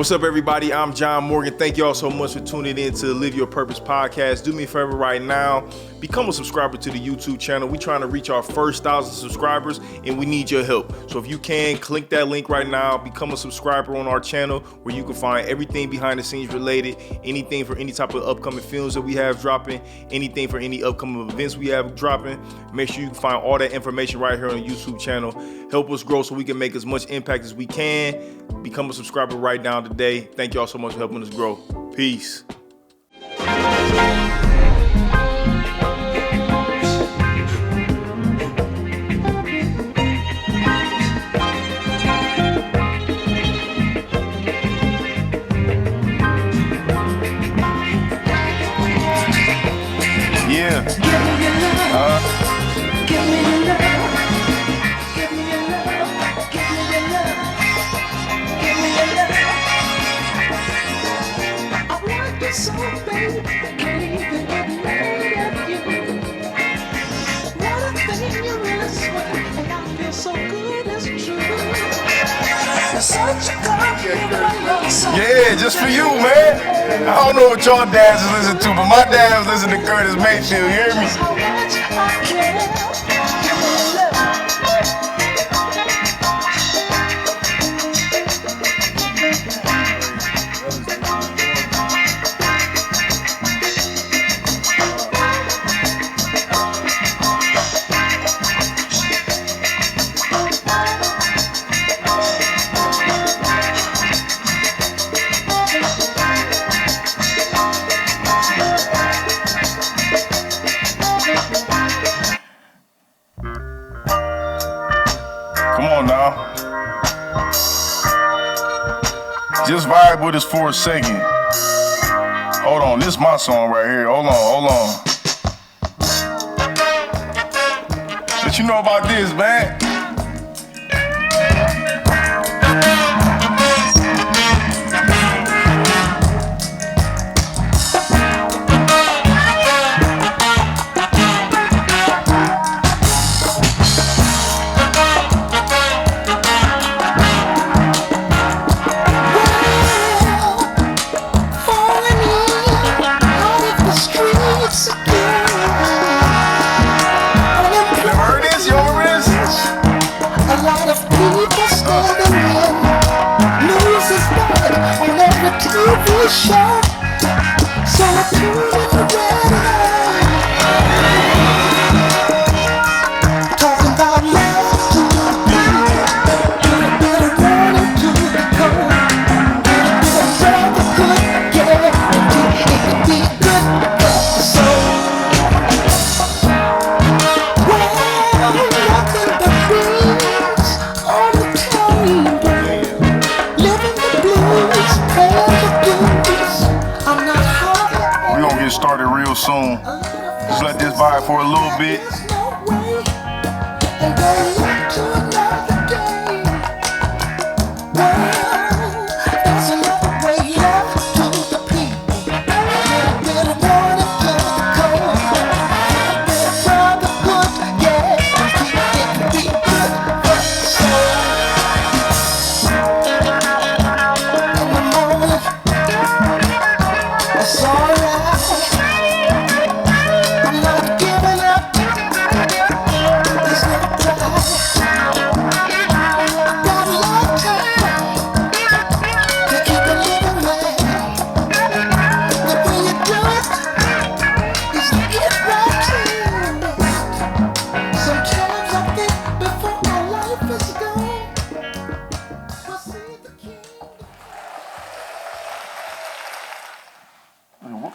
What's up, everybody? I'm John Morgan. Thank you all so much for tuning in to Live Your Purpose Podcast. Do me a favor right now. Become a subscriber to the YouTube channel. We're trying to reach our first 1,000 subscribers, and we need your help. So if you can, click that link right now. Become a subscriber on our channel where you can find everything behind the scenes related, anything for any type of upcoming films that we have dropping, anything for any upcoming events we have dropping. Make sure you can find all that information right here on the YouTube channel. Help us grow so we can make as much impact as we can. Become a subscriber right now today. Thank you all so much for helping us grow. Peace. Yeah. Give me your love. Give me your love. Give me your love. Give me your love. I want you so bad, I can't even get mad at you. What a thing you really swear, and I feel so good, it's true. You're such a compliment. Yeah, just for you, man. I don't know what your dads listen to, but my dad listen to Curtis Mayfield. You hear me? How much I care. Just vibe with us for a second. Hold on, this is my song right here. Hold on. What you know about this, man? Started real soon. Just let this vibe for a little bit.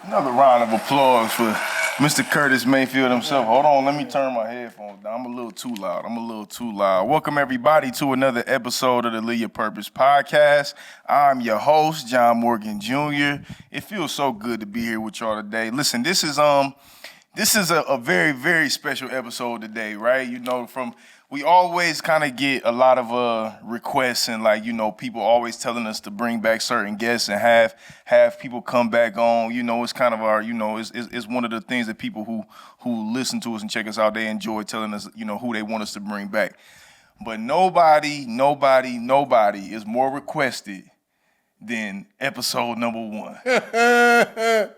Another round of applause for Mr. Curtis Mayfield himself. Hold on, let me turn my headphones down. I'm a little too loud. Welcome, everybody, to another episode of the Live Your Purpose Podcast. I'm your host, John Morgan Jr. It feels so good to be here with y'all today. Listen, this is a very, very special episode today, right? You know, we always kind of get a lot of requests and people always telling us to bring back certain guests and have people come back on. You know, it's kind of our, it's one of the things that people who listen to us and check us out, they enjoy telling us, who they want us to bring back. But nobody is more requested than episode number 1.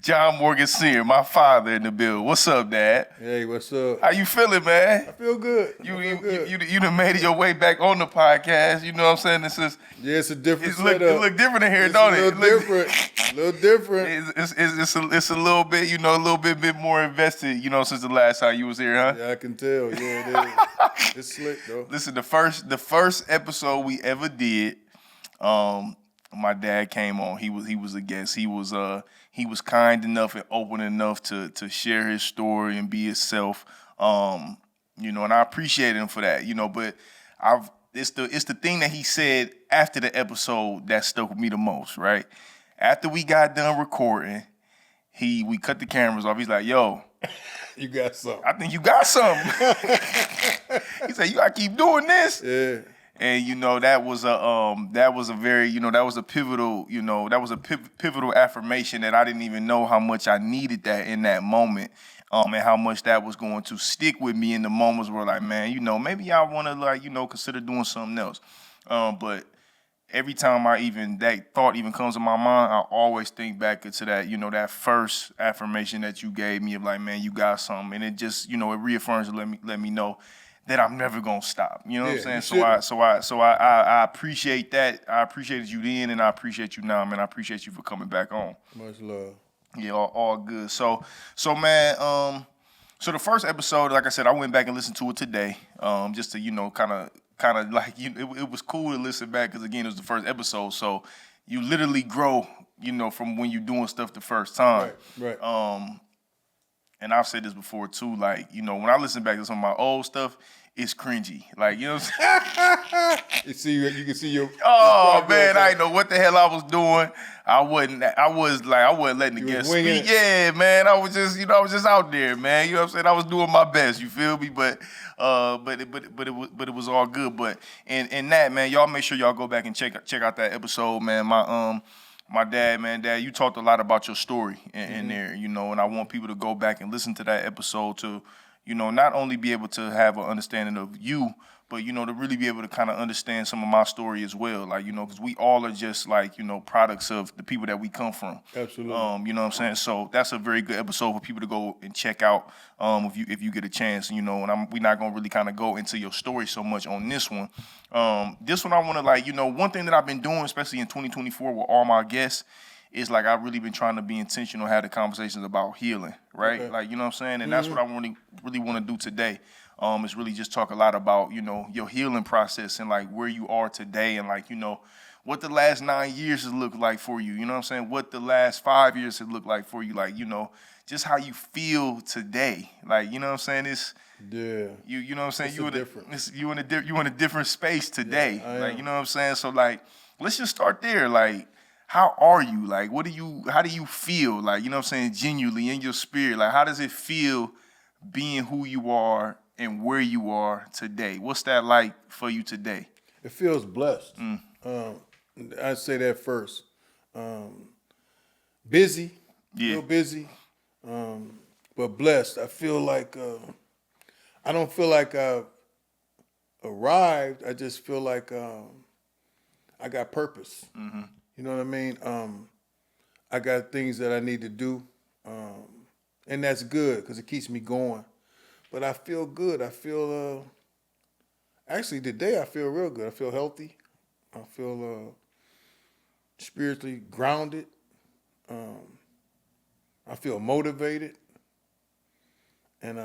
John Morgan Sr., my father in the building. What's up, Dad? Hey, what's up? How you feeling, man? I feel good. You done made your way back on the podcast. You know what I'm saying? This is it's a different setup. It look different in here, don't it? A little different. It's a little bit, a little bit more invested, since the last time you was here, huh? Yeah, I can tell. Yeah, it is. It's slick though. Listen, the first episode we ever did, my dad came on. He was a guest. He was kind enough and open enough to share his story and be himself. And I appreciate him for that. But it's the thing that he said after the episode that stuck with me the most, right? After we got done recording, we cut the cameras off. He's like, "Yo, you got something. I think you got something." He said, "You gotta keep doing this." Yeah. And that was a very that was a pivotal affirmation that I didn't even know how much I needed that in that moment, and how much that was going to stick with me in the moments where like, man, maybe I want to consider doing something else, but every time that thought even comes to my mind, I always think back to that that first affirmation that you gave me of like, man, you got something, and it just it reaffirms and let me know that I'm never gonna stop. You know what I'm saying? So I appreciate that. I appreciated you then, and I appreciate you now, man. I appreciate you for coming back on. Much love. Yeah, all good. So man, so the first episode, like I said, I went back and listened to it today, just to kind of like it was cool to listen back because again it was the first episode, so you literally grow, from when you're doing stuff the first time. Right. And I've said this before too, like, when I listen back to some of my old stuff, it's cringy. Like, you know what I'm saying? You can see your man, I didn't know what the hell I was doing. I wasn't letting the guests speak. Yeah, man. I was just out there, man. You know what I'm saying? I was doing my best, you feel me? But it was all good. But in that, man, y'all make sure y'all go back and check out that episode, man. My dad, you talked a lot about your story in there, and I want people to go back and listen to that episode to, not only be able to have an understanding of you, but, to really be able to kind of understand some of my story as well. Like, because we all are just like, products of the people that we come from. Absolutely. You know what I'm saying? So that's a very good episode for people to go and check out if you get a chance, and we're not going to really kind of go into your story so much on this one. This one I want to one thing that I've been doing, especially in 2024 with all my guests, is like I've really been trying to be intentional, have the conversations about healing, right? Okay. Like, you know what I'm saying? And that's what I really want to do today. Is really just talk a lot about, your healing process and like where you are today and like, what the last 9 years has looked like for you. You know what I'm saying? What the last 5 years has looked like for you. Like, just how you feel today. Like, you know what I'm saying? It's, yeah. You know what I'm saying? It's You in a different space today. Yeah, like, you know what I'm saying? So like, let's just start there. Like, how are you? Like, how do you feel? Like, you know what I'm saying? Genuinely in your spirit. Like, how does it feel being who you are and where you are today? What's that like for you today? It feels blessed. I'd say that first. Busy. Yeah. Feel busy. But blessed. I feel like I don't feel like I've arrived. I just feel like I got purpose. Mm-hmm. You know what I mean? I got things that I need to do. And that's good because it keeps me going. But I feel good. I feel, actually today I feel real good. I feel healthy. I feel spiritually grounded. I feel motivated. And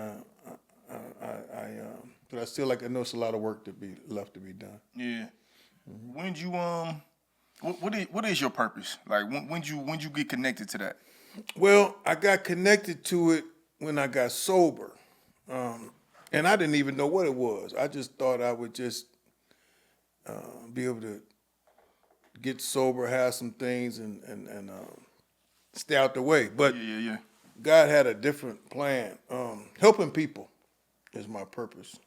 but I still I know it's a lot of work left to be done. Yeah. Mm-hmm. When did you what is your purpose? Like when you get connected to that? Well, I got connected to it when I got sober. And I didn't even know what it was. I just thought I would just be able to get sober, have some things, and stay out the way. But yeah. God had a different plan. Helping people is my purpose.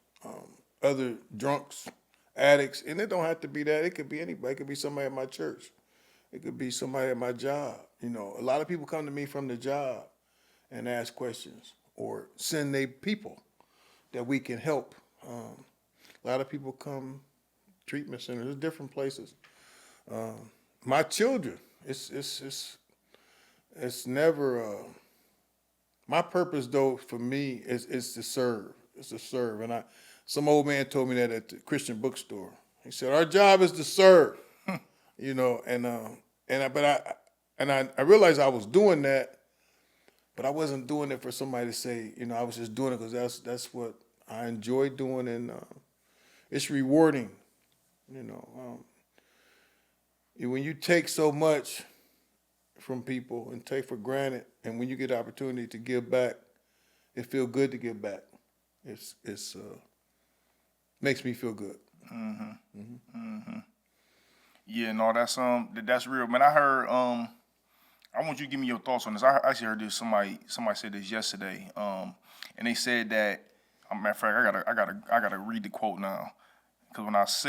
Other drunks, addicts, and it don't have to be that. It could be anybody. It could be somebody at my church. It could be somebody at my job. A lot of people come to me from the job and ask questions or send their people that we can help. A lot of people come treatment centers, different places. my children. It's never my purpose though for me is to serve. It's to serve. And some old man told me that at the Christian bookstore. He said, our job is to serve. You know, I realized I was doing that, but I wasn't doing it for somebody to say, you know, I was just doing it because that's what I enjoy doing, and it's rewarding. You know, when you take so much from people and take for granted, and when you get the opportunity to give back, it feels good to give back. It's makes me feel good. Mm-hmm. Mm-hmm. Yeah, no, that's real, man. I heard. I want you to give me your thoughts on this. I actually heard this. Somebody said this yesterday. And they said that. Matter of fact, I gotta read the quote now, because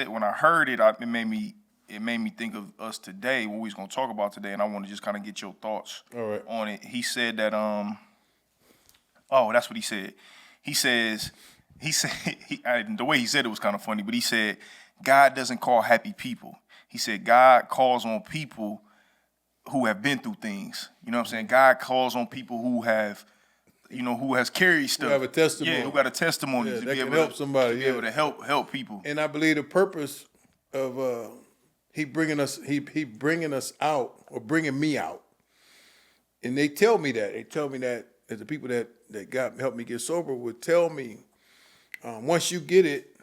when I heard it, it made me think of us today, what we was gonna talk about today, and I want to just kind of get your thoughts on it. He said that. Oh, that's what he said. He said the way he said it was kind of funny, but he said God doesn't call happy people. He said God calls on people who have been through things. You know what I'm saying? God calls on people who have, who has carried stuff. Who have a testimony. Yeah, who got a testimony to be can able help somebody. To be able to help people. And I believe the purpose of he bringing us out, or bringing me out. And they tell me that. They tell me that as the people that helped me get sober would tell me, once you get it,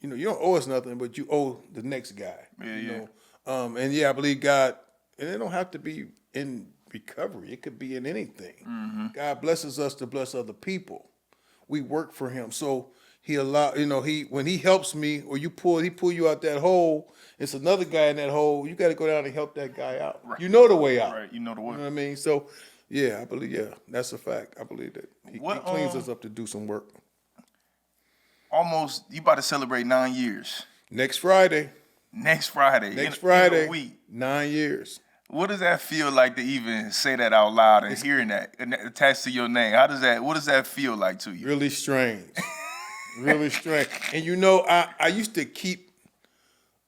you don't owe us nothing, but you owe the next guy. Yeah. I believe God, and it don't have to be in recovery. It could be in anything. Mm-hmm. God blesses us to bless other people. We work for Him, so He when He helps me, or He pull you out that hole. It's another guy in that hole. You got to go down and help that guy out. Right. You know the way out. Right. You know the way. You know what I mean? So, yeah, I believe. Yeah, that's a fact. I believe that He cleans us up to do some work. Almost, you about to celebrate 9 years. Next Friday. Next Friday. In a week. 9 years. What does that feel like to even say that out loud and hearing that attached to your name? What does that feel like to you? Really strange. Really strange. And I used to keep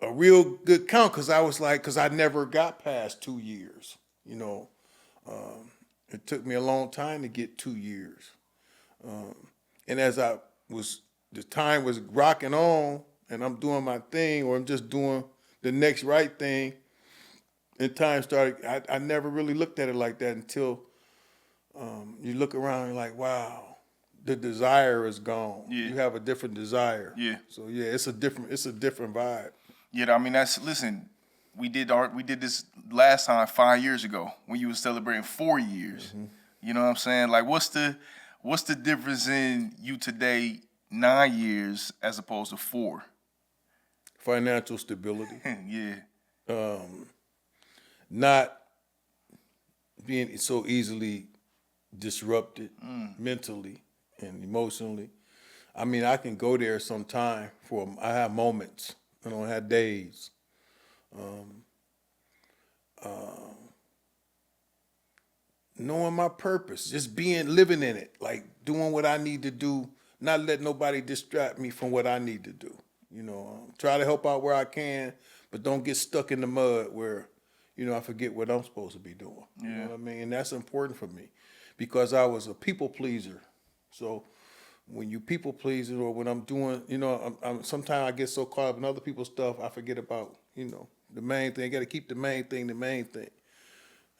a real good count, because I never got past 2 years. It took me a long time to get 2 years. And as the time was rocking on, and I'm doing my thing, or I'm just doing the next right thing, and time started. I never really looked at it like that until you look around and you're like, wow, the desire is gone. Yeah. You have a different desire. Yeah. So yeah, it's a different vibe. Yeah, I mean we did this last time 5 years ago when you were celebrating 4 years. Mm-hmm. You know what I'm saying? Like, what's the difference in you today, 9 years as opposed to 4? Financial stability. Yeah. Not being so easily disrupted mentally and emotionally. I mean, I can go there sometime I have moments. I don't have days. Knowing my purpose, just living in it, like doing what I need to do, not letting nobody distract me from what I need to do. Try to help out where I can, but don't get stuck in the mud where, I forget what I'm supposed to be doing. Yeah. You know what I mean? And that's important for me, because I was a people pleaser. So when you people pleasing, or when I'm doing, sometimes I get so caught up in other people's stuff, I forget about, the main thing. I got to keep the main thing the main thing.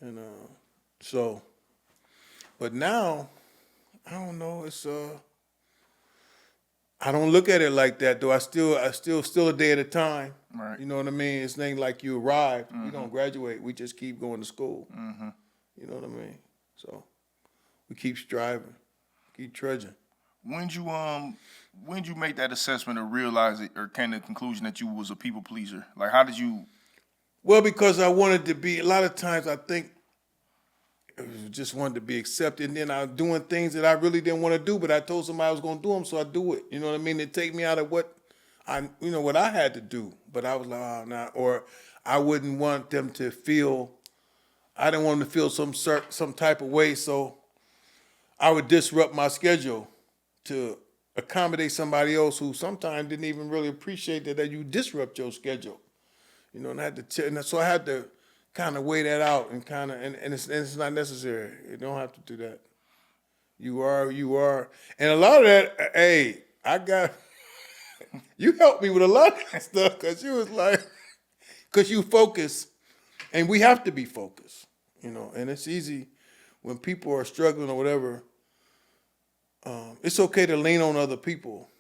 And but now, I don't know. It's I don't look at it like that though. I still a day at a time. Right. You know what I mean? It's not like you arrive. Mm-hmm. You don't graduate. We just keep going to school. Mm-hmm. You know what I mean? So we keep striving, keep trudging. When'd you make that assessment or realize it, or came to the conclusion that you was a people pleaser? Like, how did you? Well, because I wanted to be. A lot of times, I think just wanted to be accepted, and then I was doing things that I really didn't want to do, but I told somebody I was going to do them, so I do it. You know what I mean? It take me out of what I had to do, but I was like, oh, nah. Or I wouldn't want them to feel. I didn't want them to feel some type of way, so I would disrupt my schedule to accommodate somebody else who sometimes didn't even really appreciate that you disrupt your schedule. And I had to so I had to kind of weigh that out and kind of, and it's not necessary. You don't have to do that. You are. And a lot of that, hey, you helped me with a lot of that stuff because you was like, because you focus, and we have to be focused, and it's easy when people are struggling or whatever. It's okay to lean on other people,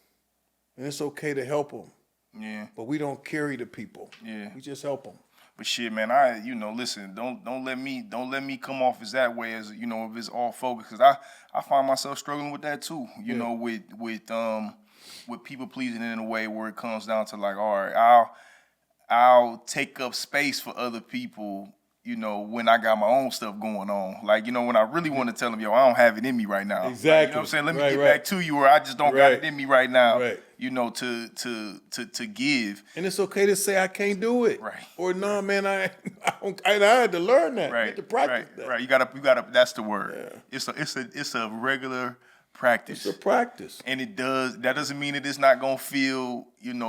and it's okay to help them. Yeah. But we don't carry the people. Yeah. We just help them. But shit, man, listen, don't let me come off as that way as, if it's all focused, because I find myself struggling with that too, with people pleasing in a way where it comes down to like, all right, I'll take up space for other people, when I got my own stuff going on. Like, when I really want to tell them, I don't have it in me right now. Exactly. Like, you know what I'm saying? Let me get back to you, or I just don't got it in me right now. Right. To give. And it's okay to say I can't do it. Right. Or no, man, I had to learn that. Right. I had to practice that. Right. You gotta. That's the word. Yeah. It's a regular practice. It's a practice. And that doesn't mean that it's not gonna feel,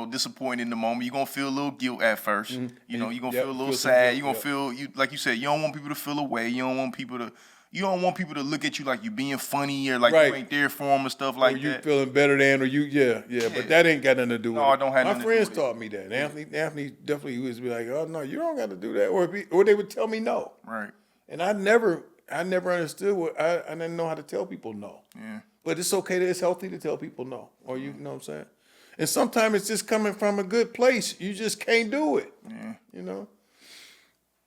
disappointing in the moment. You're gonna feel a little guilt at first. Mm-hmm. You're gonna feel a little sad. You're gonna feel like you said, you don't want people to feel away. You don't want people to look at you like you're being funny or like you ain't there for them and stuff like that. Or you that. feeling better than, or but that ain't got nothing to do with it. No, I don't have My nothing to do friends with it. taught me that. Anthony definitely used to be like, oh, no, you don't got to do that. Or they would tell me no. Right. And I never understood I didn't know how to tell people no. Yeah. But it's okay, it's healthy to tell people no. Or you know what I'm saying? And sometimes it's just coming from a good place. You just can't do it. Yeah.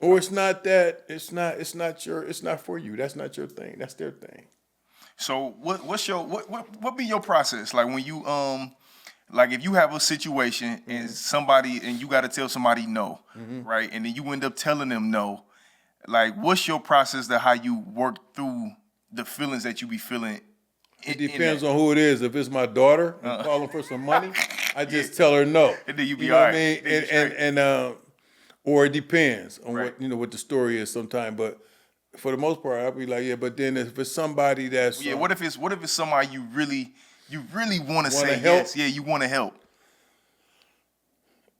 Or it's not for you. That's not your thing. That's their thing. So what be your process? Like when you like if you have a situation and you gotta tell somebody no, right? And then you end up telling them no, like what's your process to how you work through the feelings that you be feeling? It depends on who it is. If it's my daughter and calling for some money, I just tell her no. And then you be know all what right. I mean? Or it depends on what the story is sometimes. But for the most part, I'll be like, yeah. But then if it's somebody that's what if it's somebody you really want to say help? yes? Yeah, you want to help.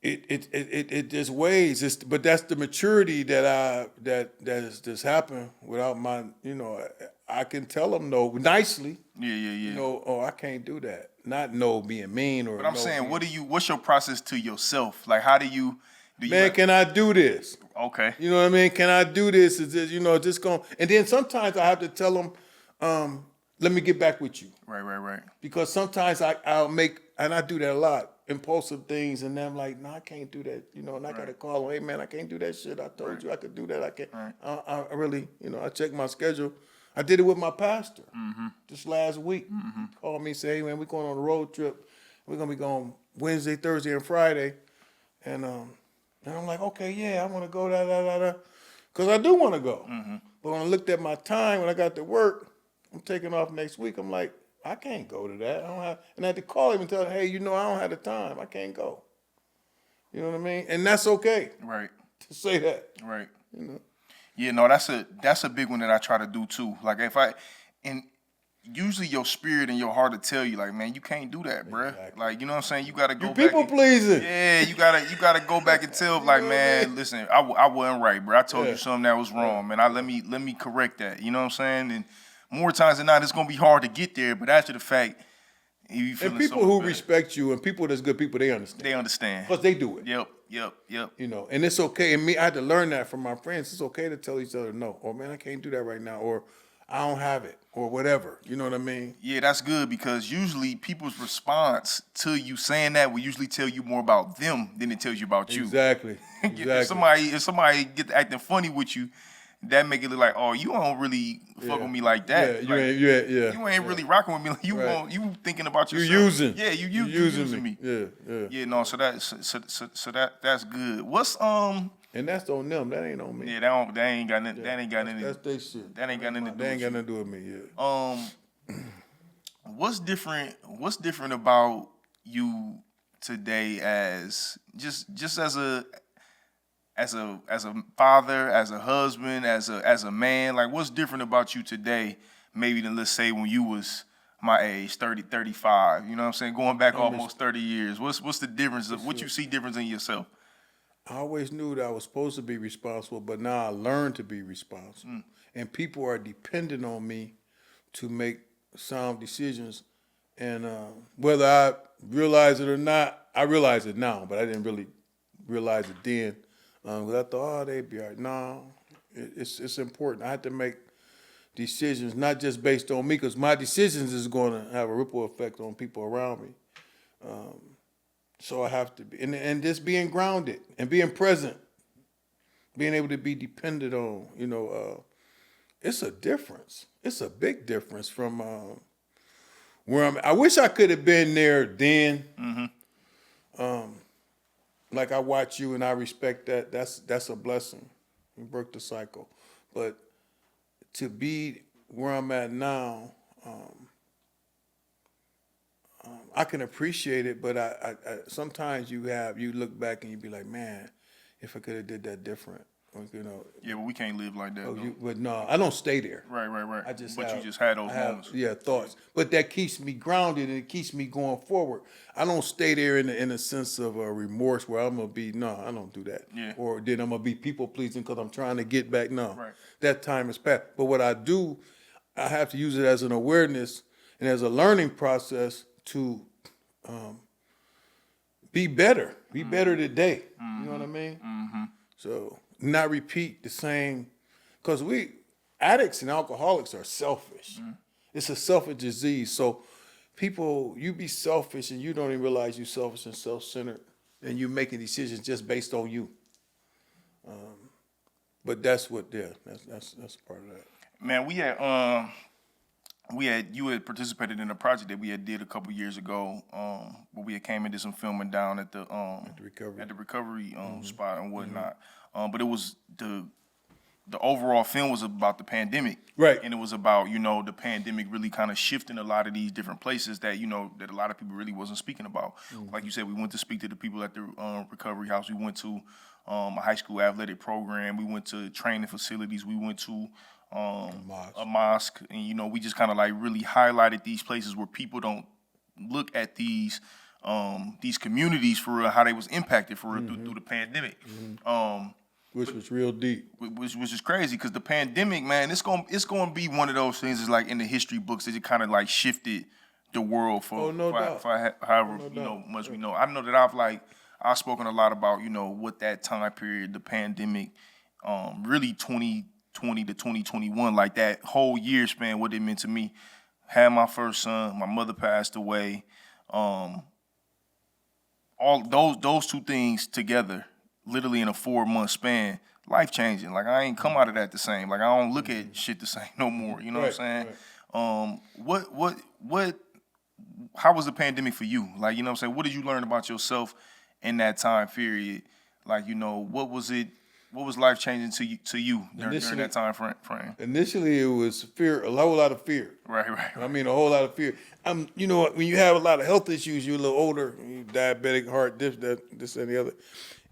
It just weighs. But that's the maturity that has just happened without my. I can tell them no nicely. Yeah. I can't do that. Not no being mean or. But I'm saying, what's your process to yourself? Like, how do you? Can I do this? Okay. You know what I mean? Can I do this? Is this, just going? And then sometimes I have to tell them, let me get back with you. Right. Because sometimes I'll make, and I do that a lot, impulsive things, and then I'm like, no, I can't do that. And I got to call them, hey, man, I can't do that shit. I told you I could do that. I can't. Right. I really, I check my schedule. I did it with my pastor just last week. He called me and said, hey, man, we're going on a road trip. We're going to be going Wednesday, Thursday, and Friday. And I'm like, okay, yeah, I want to go, because I do want to go. But when I looked at my time, when I got to work, I'm taking off next week. I'm like, I can't go to that. I don't have, and I had to call him and tell him, hey, I don't have the time. I can't go. You know what I mean? And that's okay. Right. To say that. Right. Yeah, no, that's a big one that I try to do too. Like and usually your spirit and your heart will tell you, like, man, you can't do that, bruh. Exactly. Like, you know what I'm saying? You gotta go back. People pleasing. Yeah, you gotta go back and tell, like, man, listen, I wasn't right, bro. I told you something that was wrong, man. Let me correct that. You know what I'm saying? And more times than not, it's gonna be hard to get there, but after the fact, you feeling and people so who bad. Respect you and people that's good people, they understand. They understand. Because they do it. Yep. And it's okay. And I had to learn that from my friends. It's okay to tell each other no. Or, man, I can't do that right now. Or, I don't have it. Or whatever. You know what I mean? Yeah, that's good because usually people's response to you saying that will usually tell you more about them than it tells you about you. Exactly. If somebody get to acting funny with you, that make it look like, oh, you don't really fuck with me like that. You ain't really rocking with me. Like, you thinking about yourself. You using. Yeah, you using me. Yeah. Yeah, no, so that's good. What's And that's on them. That ain't on me. Yeah, that ain't got nothing. That ain't got nothing. That's their shit. That ain't got nothing to do. They ain't got nothing to do with me. Yeah. What's different about you today as just as a father, as a husband, as a man? Like, what's different about you today, maybe than, let's say, when you was my age, 30, 35? You know what I'm saying? Going back almost 30 years. What's the difference? What you see difference in yourself? I always knew that I was supposed to be responsible, but now I learned to be responsible. And people are dependent on me to make sound decisions. And whether I realize it or not, I realize it now, but I didn't really realize it then. Because I thought, oh, they'd be all right. No, it's important. I had to make decisions not just based on me, because my decisions is going to have a ripple effect on people around me. So I have to be, and just being grounded and being present, being able to be depended on, it's a difference. It's a big difference from where I'm. I wish I could have been there then. Like I watch you and I respect that. That's a blessing. You broke the cycle, but to be where I'm at now, I can appreciate it. But I sometimes you look back and you be like, man, if I could have did that different. Yeah, but we can't live like that. But no, I don't stay there. Right. I just you just had those moments. Yeah, thoughts. But that keeps me grounded and it keeps me going forward. I don't stay there in a sense of a remorse where I'm gonna be. No, I don't do that. Yeah. Or then I'm gonna be people pleasing because I'm trying to get back. No, Right. That time is past. But what I do, I have to use it as an awareness and as a learning process to be better. Be better today. You know what I mean? Mm-hmm. So not repeat the same, because addicts and alcoholics are selfish. It's a selfish disease. So people, you be selfish and you don't even realize you're selfish and self-centered, and you're making decisions just based on you. But that's that's part of that. Man, you had participated in a project that we had did a couple years ago, where we had came and did some filming down at the recovery spot and whatnot. But it was the overall film was about the pandemic, right? And it was about the pandemic really kind of shifting a lot of these different places that that a lot of people really wasn't speaking about. Like you said, we went to speak to the people at the recovery house. We went to a high school athletic program. We went to training facilities. We went to a mosque, and we just kind of like really highlighted these places where people don't look at these communities for real, how they was impacted for real through the pandemic. Which was real deep. Which is crazy, because the pandemic, man, it's gonna be one of those things that's like in the history books that it kind of like shifted the world for however much we know. I know that I've spoken a lot about what that time period, the pandemic, really 2020 to 2021, like that whole year span, what it meant to me. Had my first son, my mother passed away. All those two things together, literally in a 4-month span, life changing. Like I ain't come out of that the same. Like I don't look at shit the same no more. You know what I'm saying? Right. How was the pandemic for you? Like, you know what I'm saying? What did you learn about yourself in that time period? Like, what was life changing to you during that time frame? Initially, it was fear, a whole lot of fear. Right. I mean, a whole lot of fear. When you have a lot of health issues, you're a little older, you diabetic, heart, this, and the other,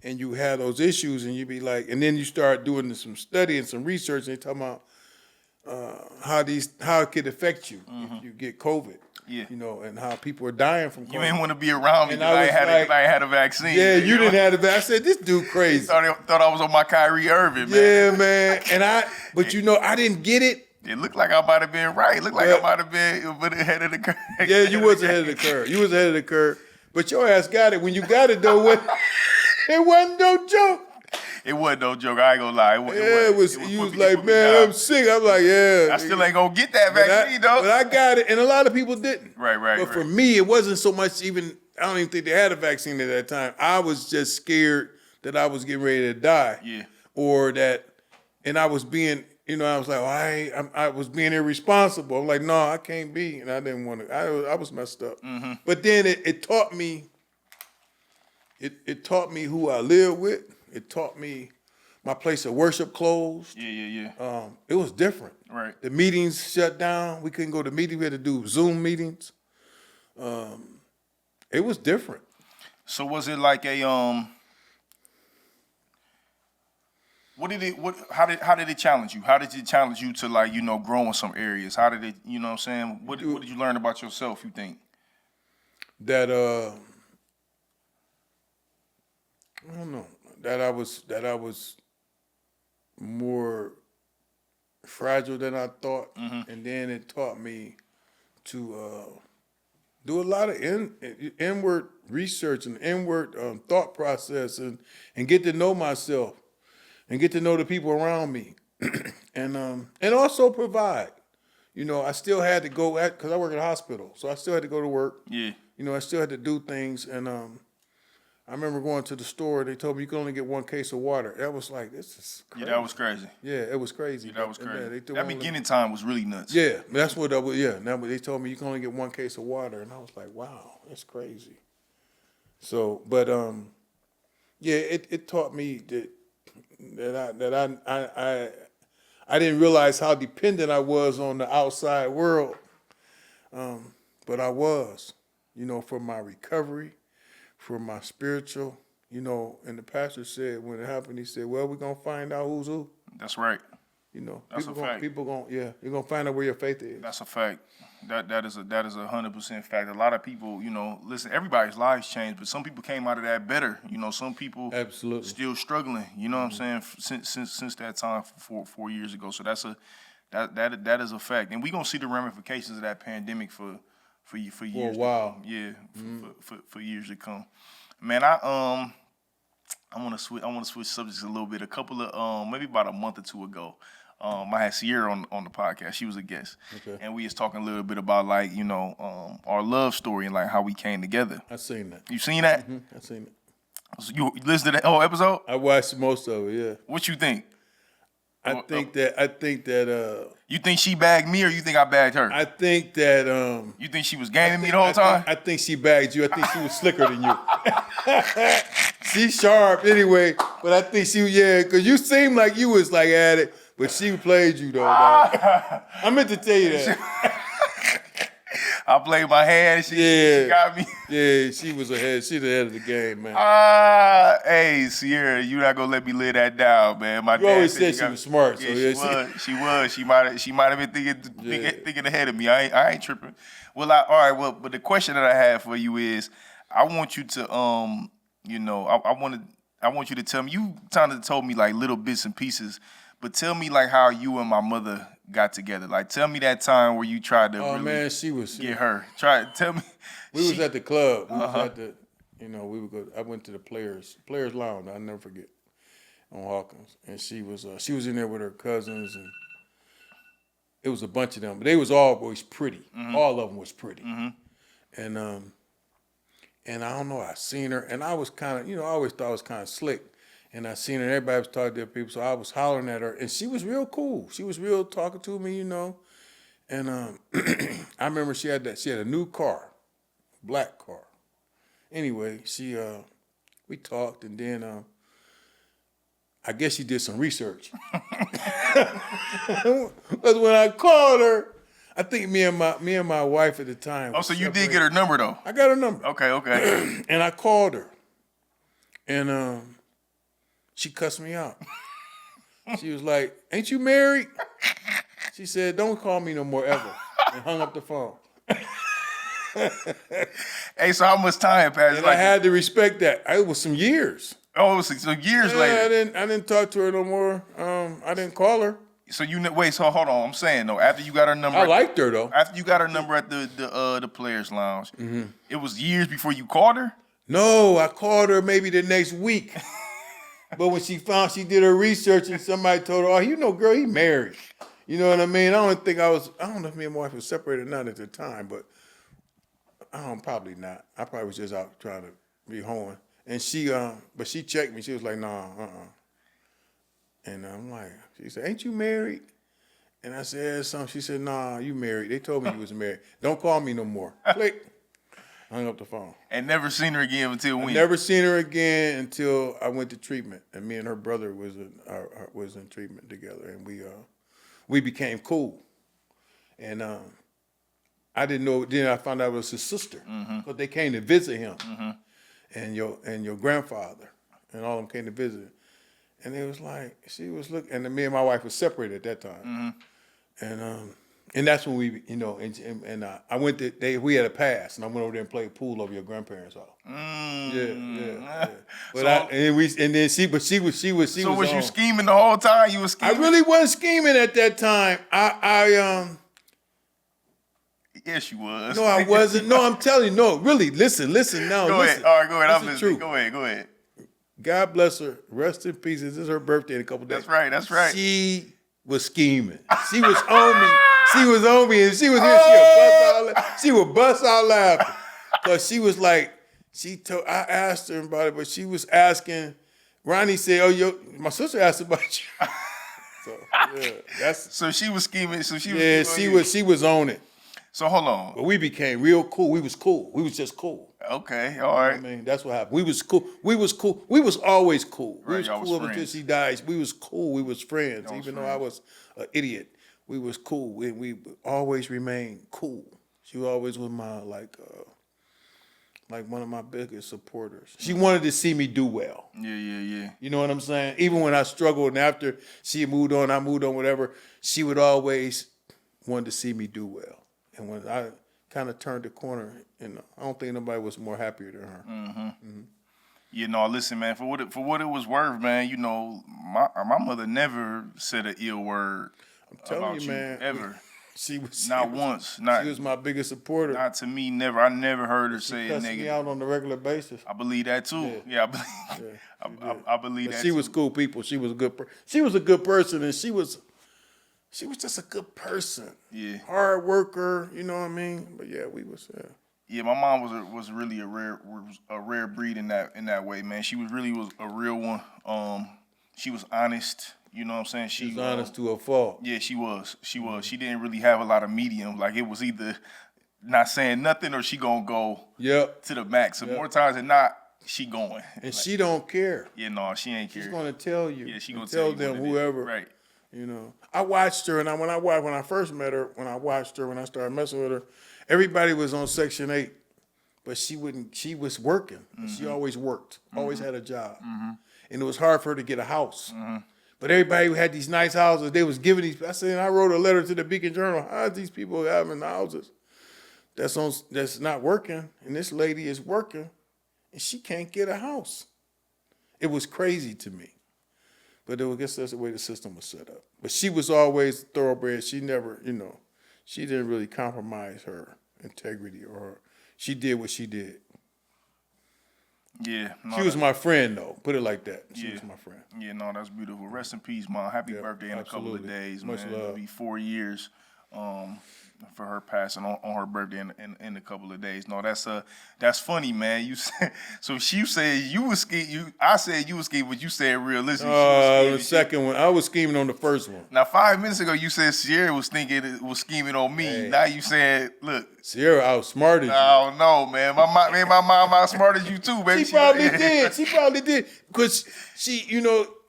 and you have those issues, and you be like, and then you start doing some study and some research, and they talking about how it could affect you if you get COVID. Yeah. And how people are dying from COVID. You ain't want to be around me because I had a vaccine. Yeah, you didn't have the vaccine. I said, this dude crazy. Thought I was on my Kyrie Irving, man. Yeah, man. But I didn't get it. It looked like I might have been right. It looked like I might have been ahead of the curve. Yeah, you was ahead of the curve. You was ahead of the curve. But your ass got it. When you got it, though, it wasn't no joke. It wasn't no joke. I ain't gonna lie. You was like, man, I'm sick. I'm like, yeah. I still ain't gonna get that vaccine, though. But I got it, and a lot of people didn't. Right. But for me, it wasn't so much even, I don't even think they had a vaccine at that time. I was just scared that I was getting ready to die. Yeah. And I was being, I was like, I was being irresponsible. I'm like, no, I can't be. And I didn't want to, I was messed up. Mm-hmm. But then it taught me, it taught me who I live with. It taught me my place of worship closed. Yeah. It was different. Right. The meetings shut down. We couldn't go to meetings. We had to do Zoom meetings. It was different. So was it like a how did it challenge you? How did it challenge you to grow in some areas? How did it, what I'm saying? What did you learn about yourself, you think? That I don't know. that I was more fragile than I thought, and then it taught me to do a lot of inward research and inward thought process, and get to know myself and get to know the people around me, and also provide. You know, I still had to go because I work at a hospital, so I still had to go to work. Yeah. You know, I still had to do things, and I remember going to the store. They told me you can only get one case of water. That was like, this is crazy. Yeah, that was crazy. Yeah, it was crazy. Yeah, that was crazy. Yeah, That beginning time was really nuts. Yeah, that's what I was. Yeah, now they told me you can only get one case of water, and I was like, wow, that's crazy. So, but yeah, it taught me that I didn't realize how dependent I was on the outside world, but I was, you know, for my recovery, for my spiritual, you know. And the pastor said when it happened, he said, "Well, we're gonna find out who's who." That's right. You know, That's a fact. People gonna, yeah, you're gonna find out where your faith is. That's a fact. That is a 100% fact. A lot of people, you know, listen, everybody's lives changed, but some people came out of that better. You know, some people Absolutely still struggling. You know what I'm saying? Since that time 4 years ago. So that is a fact, and we gonna see the ramifications of that pandemic for years. For a while. To come. Yeah, for years to come. Man, I want to switch subjects a little bit. A couple of maybe about a month or two ago, I had Sierra on the podcast. She was a guest, and we was talking a little bit about, like, you know, our love story and like how we came together. I seen that. You seen that? I seen it. So you listened to that whole episode? I watched most of it. Yeah. What you think? I think that. You think she bagged me, or you think I bagged her? I think that. You think she was gaming me the whole time? I think she bagged you. I think she was slicker than you. She's sharp anyway, but I think because you seemed like you was like at it, but she played you though. I meant to tell you that. I played my hand. She got me. Yeah, she was ahead. She's ahead of the game, man. Hey, Sierra, you not gonna let me lay that down, man. My you dad always said she was smart. Yeah, so she was. She might have been thinking ahead of me. I ain't tripping. Well, all right. Well, but the question that I have for you is, I want you to you know, I want you to tell me. You kind of told me like little bits and pieces, but tell me like how you and my mother got together. Like, tell me that time where you tried to get her. Tell me. We was at the club. We was at the, you know, we would go. I went to the Players Lounge. I'll never forget, on Hawkins, and she was in there with her cousins, and it was a bunch of them. But they was always pretty. All of them was pretty, and I don't know. I seen her, and I was kind of, you know, I always thought I was kind of slick. And I seen her, and everybody was talking to people, so I was hollering at her, and she was real cool. She was real talking to me, you know. And I remember she had a new car, black car. Anyway, we talked, and then I guess she did some research. Because when I called her, I think me and my wife at the time. Oh, so you did get her number though? I got her number. Okay. And I called her, and she cussed me out. She was like, "Ain't you married?" She said, "Don't call me no more ever," and hung up the phone. Hey, so how much time passed? And I had to respect that. It was some years. Oh, it was so years later. I didn't talk to her no more. I didn't call her. So wait. So hold on. I'm saying though, after you got her number, I liked her though. After you got her number at the Players Lounge, it was years before you called her. No, I called her maybe the next week. But when she found, she did her research, and somebody told her, "Oh, you know, girl, he married." You know what I mean? I don't know if me and my wife were separated or not at the time, but probably not. I probably was just out trying to be hoeing. And but she checked me. She was like, "Nah, And I'm like, she said, "Ain't you married?" And I said something. She said, "Nah, you married. They told me you was married. Don't call me no more." Click. Hung up the phone. And never seen her again until when? Never seen her again until I went to treatment, and me and her brother was in treatment together, and we became cool. And I didn't know. Then I found out it was his sister, because they came to visit him, and your grandfather, and all of them came to visit. And it was like she was looking, and me and my wife was separated at that time, and And that's when we, I went to, we had a pass, and I went over there and played pool over your grandparents' house. Yeah. But she was So was you on. scheming the whole time? You was scheming? I really wasn't scheming at that time. Yes, you was. No, I wasn't. No, I'm telling you, no, really, listen now. Go ahead. All right, go ahead. I'm listening. True. Go ahead. God bless her. Rest in peace. This is her birthday in a couple days. That's right. She was scheming. She was on me. And she was here. She would bust out laughing. Because she was like, I asked her about it, but she was asking. Ronnie said, my sister asked about you. So she was scheming. So she was on it. So hold on. But we became real cool. We was cool. We was just cool. Okay, all right. I mean, that's what happened. We was cool. We was always cool. We Right, was y'all cool was until she died. We was cool. We was friends. Even though I was an idiot, we was cool. We always remained cool. She always was my like one of my biggest supporters. She wanted to see me do well. Yeah. You know what I'm saying? Even when I struggled and after she moved on, I moved on, whatever, she would always want to see me do well. And when I kind of turned the corner, and I don't think nobody was more happier than her. Mm-hmm. You know, listen, man. For what it was worth, man. You know, my mother never said an ill word about you, man. Ever. She was once. She was my biggest supporter. Not to me, never. I never heard her say a negative. She negative. me out on a regular basis. I believe that too. Yeah, I believe that. She was cool people. She was a good. She was a good person, and she was just a good person. Yeah. Hard worker. You know what I mean? But yeah, we was. Yeah, my mom was really a rare breed in that way, man. She was a real one. She was honest. You know what I'm saying? She was honest to a fault. Yeah, she was. She didn't really have a lot of medium. Like it was either not saying nothing or she gonna go to the max. So more times than not, she going. And she don't care. Yeah, no, she ain't care. She's gonna tell you. Yeah, she gonna tell them whoever. Right. You know, I watched her, and when I first met her, when I started messing with her, everybody was on Section 8, but she was working. Mm-hmm. She always worked, always had a job. Mm-hmm. And it was hard for her to get a house. Mm-hmm. But everybody who had these nice houses, they was giving these. I wrote a letter to the Beacon Journal. How are these people having houses that's not working? And this lady is working, and she can't get a house. It was crazy to me. But I guess that's the way the system was set up. But she was always thoroughbred. She never, she didn't really compromise her integrity she did what she did. Yeah. No, she was my friend, though. Put it like that. She was my friend. Yeah, no, that's beautiful. Rest in peace, Mom. Happy birthday in a couple of days, Much man. love. It'll be 4 years for her passing on her birthday in a couple of days. No, that's funny, man. You said so. She said you was scheming. I said you was scheming, but you said realistically. The second one, I was scheming on the first one. Now 5 minutes ago, you said Sierra was scheming on me. Hey. Now you said, look, Sierra outsmarted you. I don't know, man. My mom outsmarted you too, baby. She probably did. She probably did because she,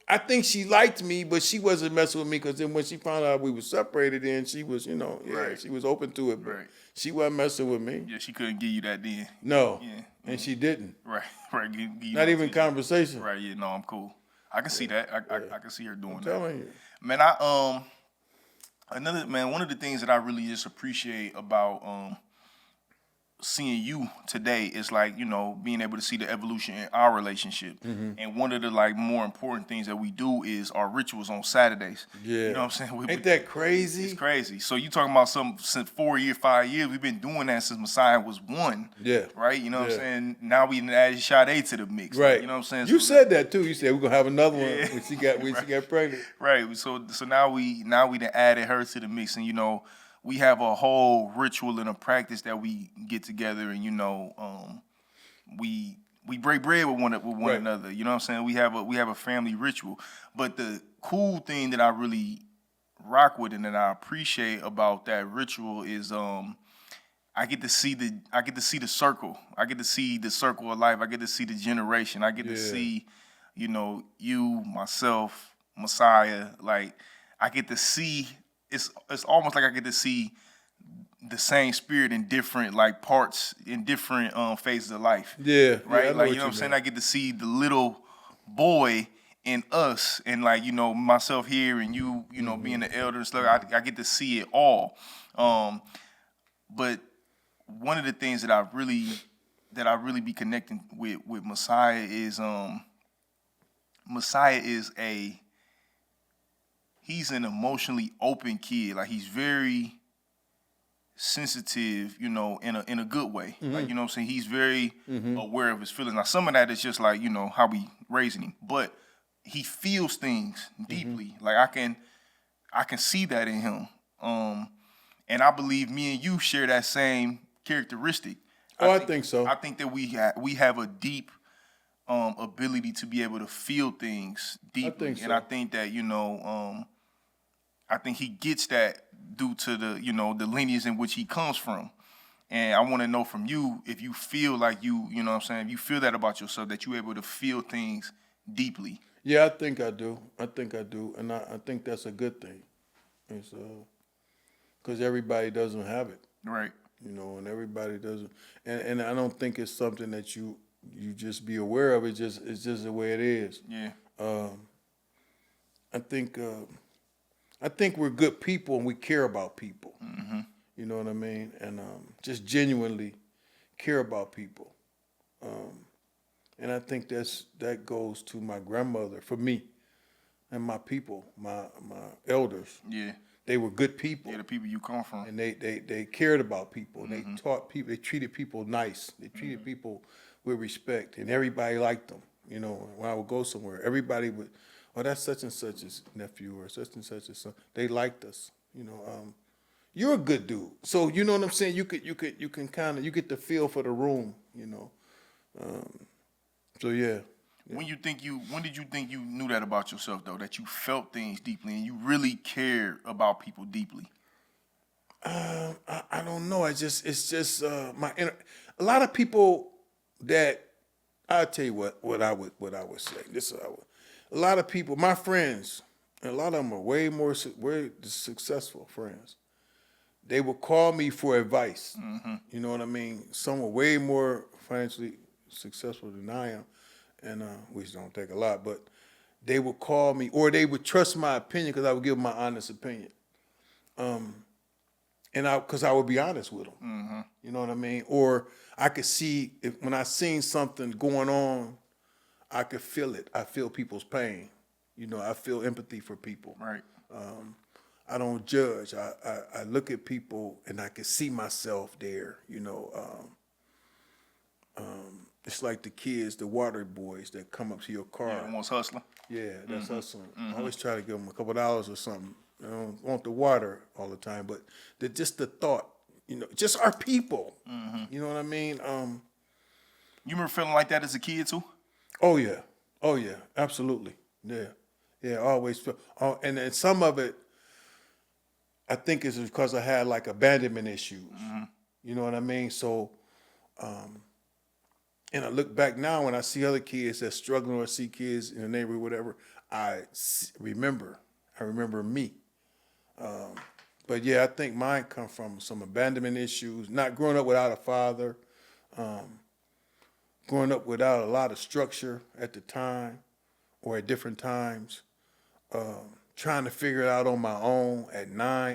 I think she liked me, but she wasn't messing with me because then when she found out we were separated, then she was, she was open to it. But she wasn't messing with me. Yeah, she couldn't give you that then. No. Yeah. And she didn't. Right. Not even conversation. Right, yeah, no, I'm cool. I can see that. I can see her doing that. I'm telling you. Man, one of the things that I really just appreciate about seeing you today is like, being able to see the evolution in our relationship. Mm-hmm. And one of the more important things that we do is our rituals on Saturdays. Yeah. You know what I'm saying? Ain't that crazy? It's crazy. So you talking about since 5 years, we've been doing that since Messiah was 1. Yeah. Right? You know what I'm saying? Now we added Sade to the mix. Right. Like, you know what I'm saying? You said that too. You said we're gonna have another one when she got pregnant. Right. So now we done added her to the mix, and we have a whole ritual and a practice that we get together, and we break bread with one another. You know what I'm saying? We have a family ritual. But the cool thing that I really rock with and that I appreciate about that ritual is I get to see the circle. I get to see the circle of life. I get to see the generation. I get to see, you, myself, Messiah. Like I get to see. It's almost like I get to see the same spirit in different parts in different phases of life. Yeah. Right? Yeah, you know what I'm saying? I get to see the little boy in us, and like, you know, myself here and you know, being the elder and stuff, I get to see it all. But one of the things that I really be connecting with Messiah is he's an emotionally open kid. Like, he's very sensitive, you know, in a good way. Like, you know what I'm saying? He's very aware of his feelings. Now, some of that is just like, you know, how we raising him, but he feels things deeply. Like, I can see that in him. And I believe me and you share that same characteristic. I think so. I think that we have a deep ability to be able to feel things deeply. I think so. And I think that, you know, I think he gets that due to the, you know, the lineage in which he comes from. And I want to know from you if you feel like you know what I'm saying, if you feel that about yourself, that you're able to feel things deeply. Yeah, I think I do. And I think that's a good thing. And so, because everybody doesn't have it. Right. You know, and everybody doesn't. And I don't think it's something that you just be aware of. It's just the way it is. Yeah. I think we're good people and we care about people. Mm-hmm. You know what I mean? And just genuinely care about people. And I think that goes to my grandmother, for me, and my people, my elders. Yeah. They were good people. Yeah, the people you come from. And they cared about people. And they taught people, they treated people nice. They treated people with respect. And everybody liked them. You know, when I would go somewhere, everybody would, oh, that's such and such's nephew or such and such's son. They liked us. You know, you're a good dude. So you know what I'm saying? You can kind of, you get the feel for the room, you know. So yeah. When did you think you knew that about yourself, though, that you felt things deeply and you really cared about people deeply? I don't know. It's just my inner. A lot of people that, I'll tell you what I would say. This is what I would. A lot of people, my friends, and a lot of them are way successful friends. They would call me for advice. You know what I mean? Some are way more financially successful than I am, and which don't take a lot, but they would call me, or they would trust my opinion because I would give them my honest opinion. And because I would be honest with them. You know what I mean? Or I could see, when I seen something going on, I could feel it. I feel people's pain. You know, I feel empathy for people. Right. I don't judge. I look at people and I can see myself there. You know, it's like the kids, the water boys that come up to your car. Yeah, almost hustling. Yeah, that's hustling. I always try to give them a couple of dollars or something. I don't want the water all the time, but just the thought, you know, just our people. You know what I mean? You remember feeling like that as a kid too? Oh yeah, absolutely. Yeah, I always feel. And then some of it, I think, is because I had like abandonment issues. You know what I mean? So, and I look back now when I see other kids that's struggling, or see kids in the neighborhood, whatever. I remember me. But yeah, I think mine come from some abandonment issues, not growing up without a father, growing up without a lot of structure at the time or at different times, trying to figure it out on my own at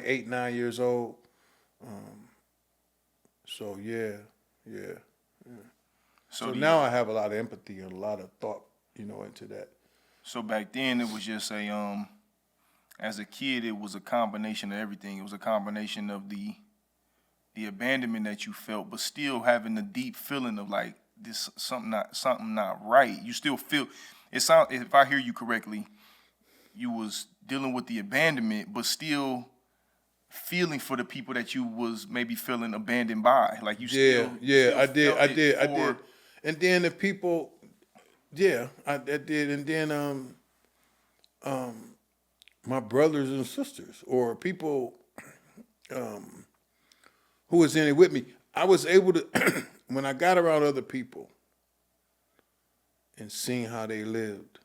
8, 9 years old. So yeah. So now I have a lot of empathy and a lot of thought, you know, into that. So back then it was just as a kid, it was a combination of everything. It was a combination of the abandonment that you felt, but still having the deep feeling of like this something not right. You still feel it. Sound, if I hear you correctly, you was dealing with the abandonment, but still feeling for the people that you was maybe feeling abandoned by. Like you still. I did. And then the people, I did. And then my brothers and sisters, or people who was in it with me, I was able to, when I got around other people and seeing how they lived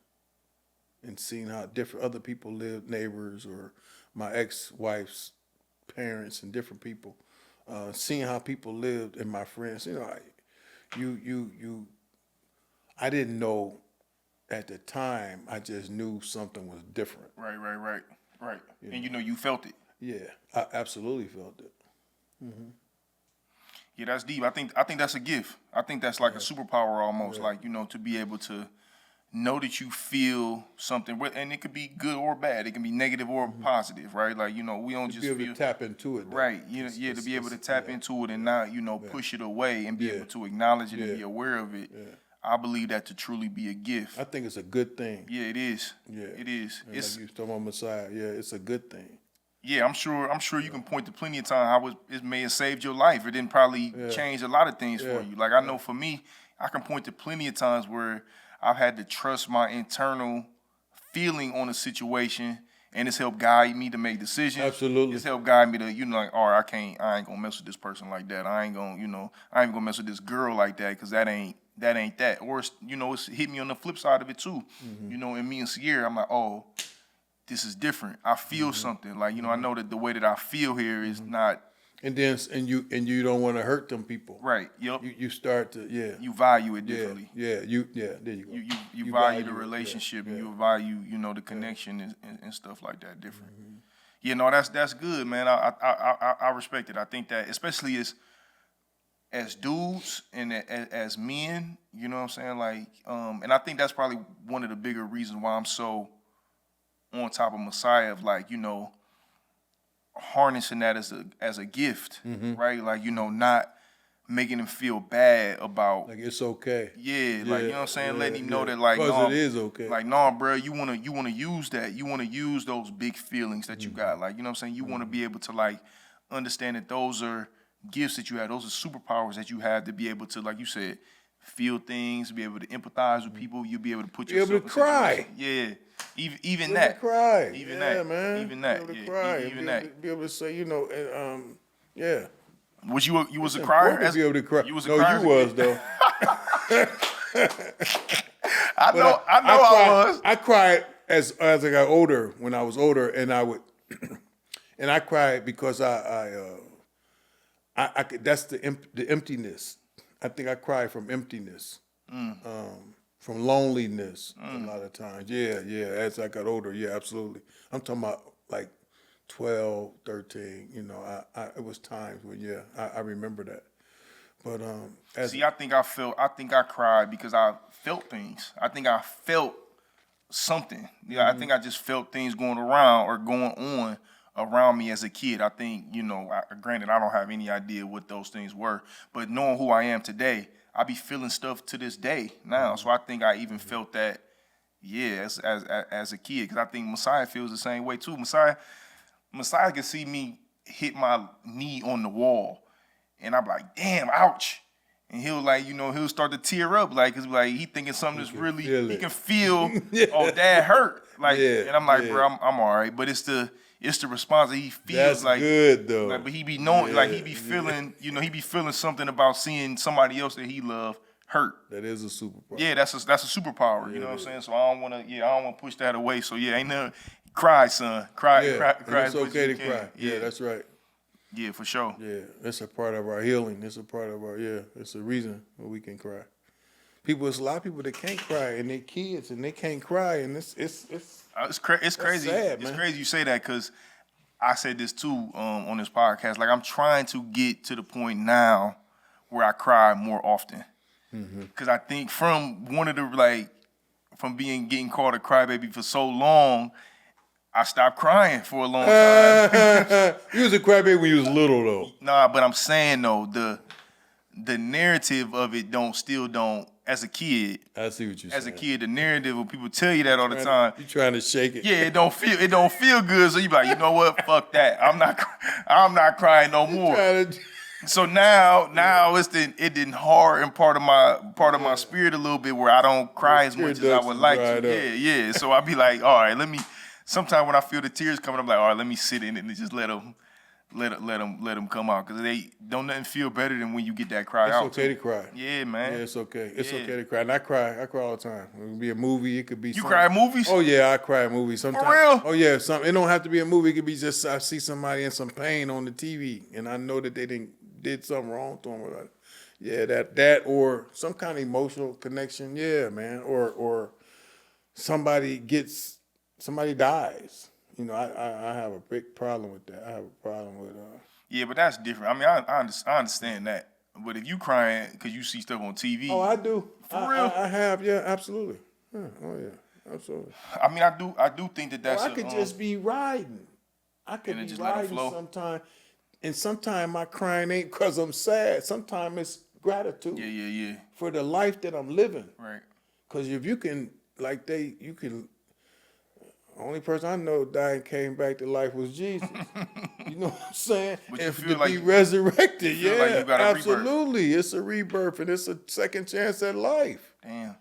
and seeing how different other people lived, neighbors or my ex-wife's parents and different people, seeing how people lived and my friends, you know, I didn't know at the time, I just knew something was different. Right. And you felt it. Yeah, I absolutely felt it. Yeah, that's deep. I think that's a gift. I think that's like a superpower almost, like, to be able to know that you feel something, and it could be good or bad. It can be negative or positive, right? Like, we don't just Be able feel to tap into it, though. right. To be able to tap into it and not, push it away and be able to acknowledge it and be aware of it. Yeah. I believe that to truly be a gift. I think it's a good thing. Yeah, it is. Yeah, it is. And it's like you was talking about Messiah. Yeah, it's a good thing. Yeah, I'm sure you can point to plenty of times how it may have saved your life. It didn't probably change a lot of things for you. Like, I know for me, I can point to plenty of times where I've had to trust my internal feeling on a situation, and it's helped guide me to make decisions. Absolutely. It's helped guide me to, like, all right, I ain't gonna mess with this person like that. I ain't gonna mess with this girl like that, because that ain't that. Or it's hit me on the flip side of it too. And me and Sierra, I'm like, oh, this is different. I feel something. Like, I know that the way that I feel here is not. And then you don't want to hurt them people. Right. Yep. You start to You value it differently. There you go. You value the relationship and you value the connection and stuff like that different. Yeah, no, that's good, man. I respect it. I think that especially as dudes and as men, you know what I'm saying? Like, and I think that's probably one of the bigger reasons why I'm so on top of Messiah of, like, harnessing that as a gift, right? Like, not making him feel bad about, like, it's okay. Yeah, like, you know what I'm saying? Letting him know that, like, because it is okay. Like, no, bro, you wanna use that. You wanna use those big feelings that you got. Like, you know what I'm saying? You wanna be able to, like, understand that those are gifts that you have. Those are superpowers that you have to be able to, like you said, feel things, be able to empathize with people. You'll be able to put yourself able to cry. Yeah. Even that. Cry. Even yeah, that. Man. Even that. Be able to yeah. cry. Even that. Be able to say, yeah. Was you was a crier? To be able to cry. You was a no, crier. You was though. I was. I cried as I got older. When I was older, and I would, and I cried because I could, that's the emptiness. I think I cried from emptiness, from loneliness a lot of times. Yeah. As I got older, yeah, absolutely. I'm talking about like 12, 13. It was times when I remember that. But I think I cried because I felt things. I think I felt something. Yeah, I think I just felt things going on around me as a kid. I think, granted, I don't have any idea what those things were, but knowing who I am today, I be feeling stuff to this day now. So I think I even felt that, as a kid, because I think Messiah feels the same way too. Messiah can see me hit my knee on the wall, and I'm like, damn, ouch. And he'll, like, he'll start to tear up, like, cause like he thinking something that's really, he can feel, oh, that hurt, like, and I'm like, bro, I'm all right, but it's the response that he feels. That's like good though. Like, but he be knowing, like, he be feeling, he be feeling something about seeing somebody else that he love hurt. That is a superpower. Yeah, that's a superpower. You know what I'm saying? So I don't want to push that away. So ain't nothing. Cry, son. Cry. It's okay to cry. Yeah, that's right. Yeah, for sure. Yeah, it's a part of our healing. It's a part of our, it's a reason why we can cry. There's a lot of people that can't cry, and they're kids, and they can't cry, and it's crazy. Sad, it's crazy you say that, because I said this too on this podcast. Like, I'm trying to get to the point now where I cry more often, because I think from getting called a crybaby for so long, I stopped crying for a long time. You was a crybaby when you was little, though. Nah, but I'm saying, though, the narrative of it don't, as a kid. I see what you're saying. As a kid, the narrative of people tell you that all the time. You trying to shake it. Yeah, it don't feel good. So you be like, you know what? Fuck that. I'm not crying no more. So now it didn't harden part of my spirit a little bit, where I don't cry as much as I would like to. Yeah. So I be like, all right, sometimes when I feel the tears coming, I'm like, all right, let me sit in it and just let them come out, because they don't nothing feel better than when you get that cry out. It's okay to cry. Yeah, man. Yeah, it's okay. It's okay to cry. And I cry all the time. It could be a movie. It could be. You cry at movies? Oh yeah, I cry at movies sometimes. For real? Oh yeah, it don't have to be a movie. It could be just I see somebody in some pain on the TV, and I know that they did something wrong to them. Yeah, that or some kind of emotional connection. Yeah, man. Or somebody dies. You know, I have a big problem with that. I have a problem with. Yeah, but that's different. I mean, I understand that. But if you crying because you see stuff on TV, Oh, I do. For real? I have. Yeah, absolutely. Yeah, oh yeah, absolutely. I mean, I do think that that's. I could just be riding. I could And it be just let 'em riding flow? sometime, and sometimes my crying ain't because I'm sad. Sometimes it's gratitude Yeah. for the life that I'm living. Right. Because if you can, you can. Only person I know died and came back to life was Jesus. You know what I'm saying? But you And feel to like be resurrected, you feel like you got a rebirth. absolutely. It's a rebirth and it's a second chance at life. Damn.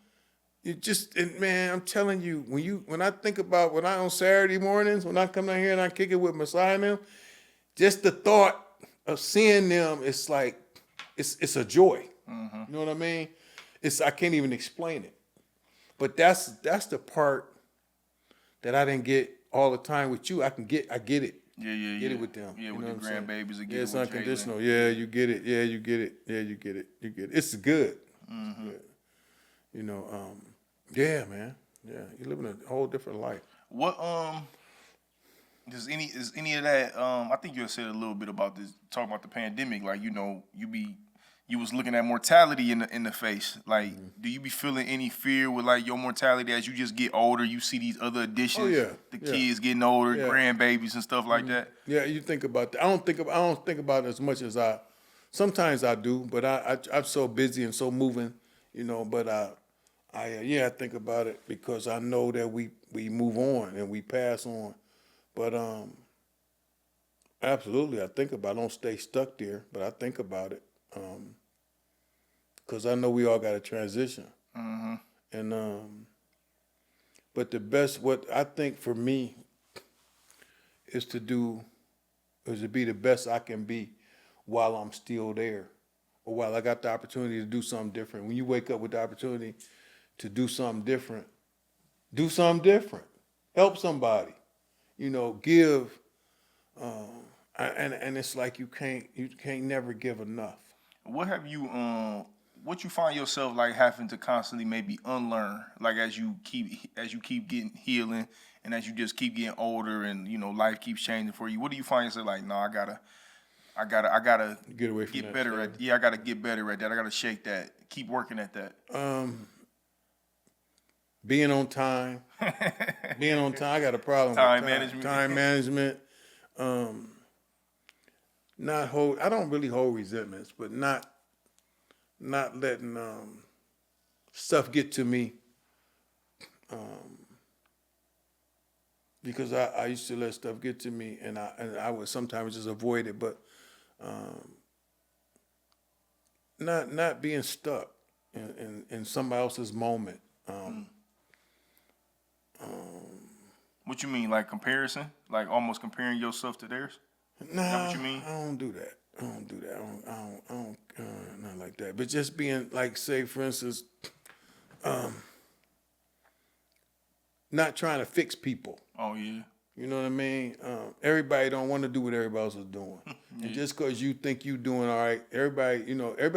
You just, and man, I'm telling you, when I think about when I on Saturday mornings, when I come down here and I kick it with Messiah and them, just the thought of seeing them, it's like it's a joy. Mm-hmm. You know what I mean? I can't even explain it. But that's the part that I didn't get all the time with you. I get it. Yeah. Get it with them. Yeah, You with know the what I'm saying? grandbabies again. Yeah, it's with unconditional. Jalen. Yeah, you get it. Yeah, you get it. Yeah, you get it. You get it. It's good. Mm-hmm. It's good. You know, yeah, man. Yeah, you're living a whole different life. What is any of that? I think you said a little bit about this, talking about the pandemic. Like, you know, you was looking at mortality in the face. Like, do you be feeling any fear with like your mortality as you just get older? You see these other additions, the kids getting older, grandbabies and stuff like that. Yeah, you think about that. I don't think about it as much as I. Sometimes I do, but I'm so busy and so moving, you know. But I think about it because I know that we move on and we pass on. But absolutely, I think about it. I don't stay stuck there, but I think about it because I know we all got to transition. Mm-hmm. And but what I think for me is to be the best I can be while I'm still there, or while I got the opportunity to do something different. When you wake up with the opportunity to do something different, do something different. Help somebody. You know, give. And it's like you can't never give enough. What have you what you find yourself like having to constantly maybe unlearn, like as you keep getting healing and as you just keep getting older and you know life keeps changing for you? What do you find yourself like? No, I gotta Get away from get that better stuff. at. Yeah, I gotta get better at that. I gotta shake that. Keep working at that. Being on time. Being on time. I got a problem Time with management. Time management. I don't really hold resentments, but not letting stuff get to me. Because I used to let stuff get to me, and I would sometimes just avoid it, but not being stuck in somebody else's moment. What you mean, like comparison? Like almost comparing yourself to theirs? Nah, Is that what you mean? I don't do that. I don't not like that. But just being like, say, for instance, not trying to fix people. Oh yeah. You know what I mean? Everybody don't want to do what everybody else is doing. And just because you think you doing all right, everybody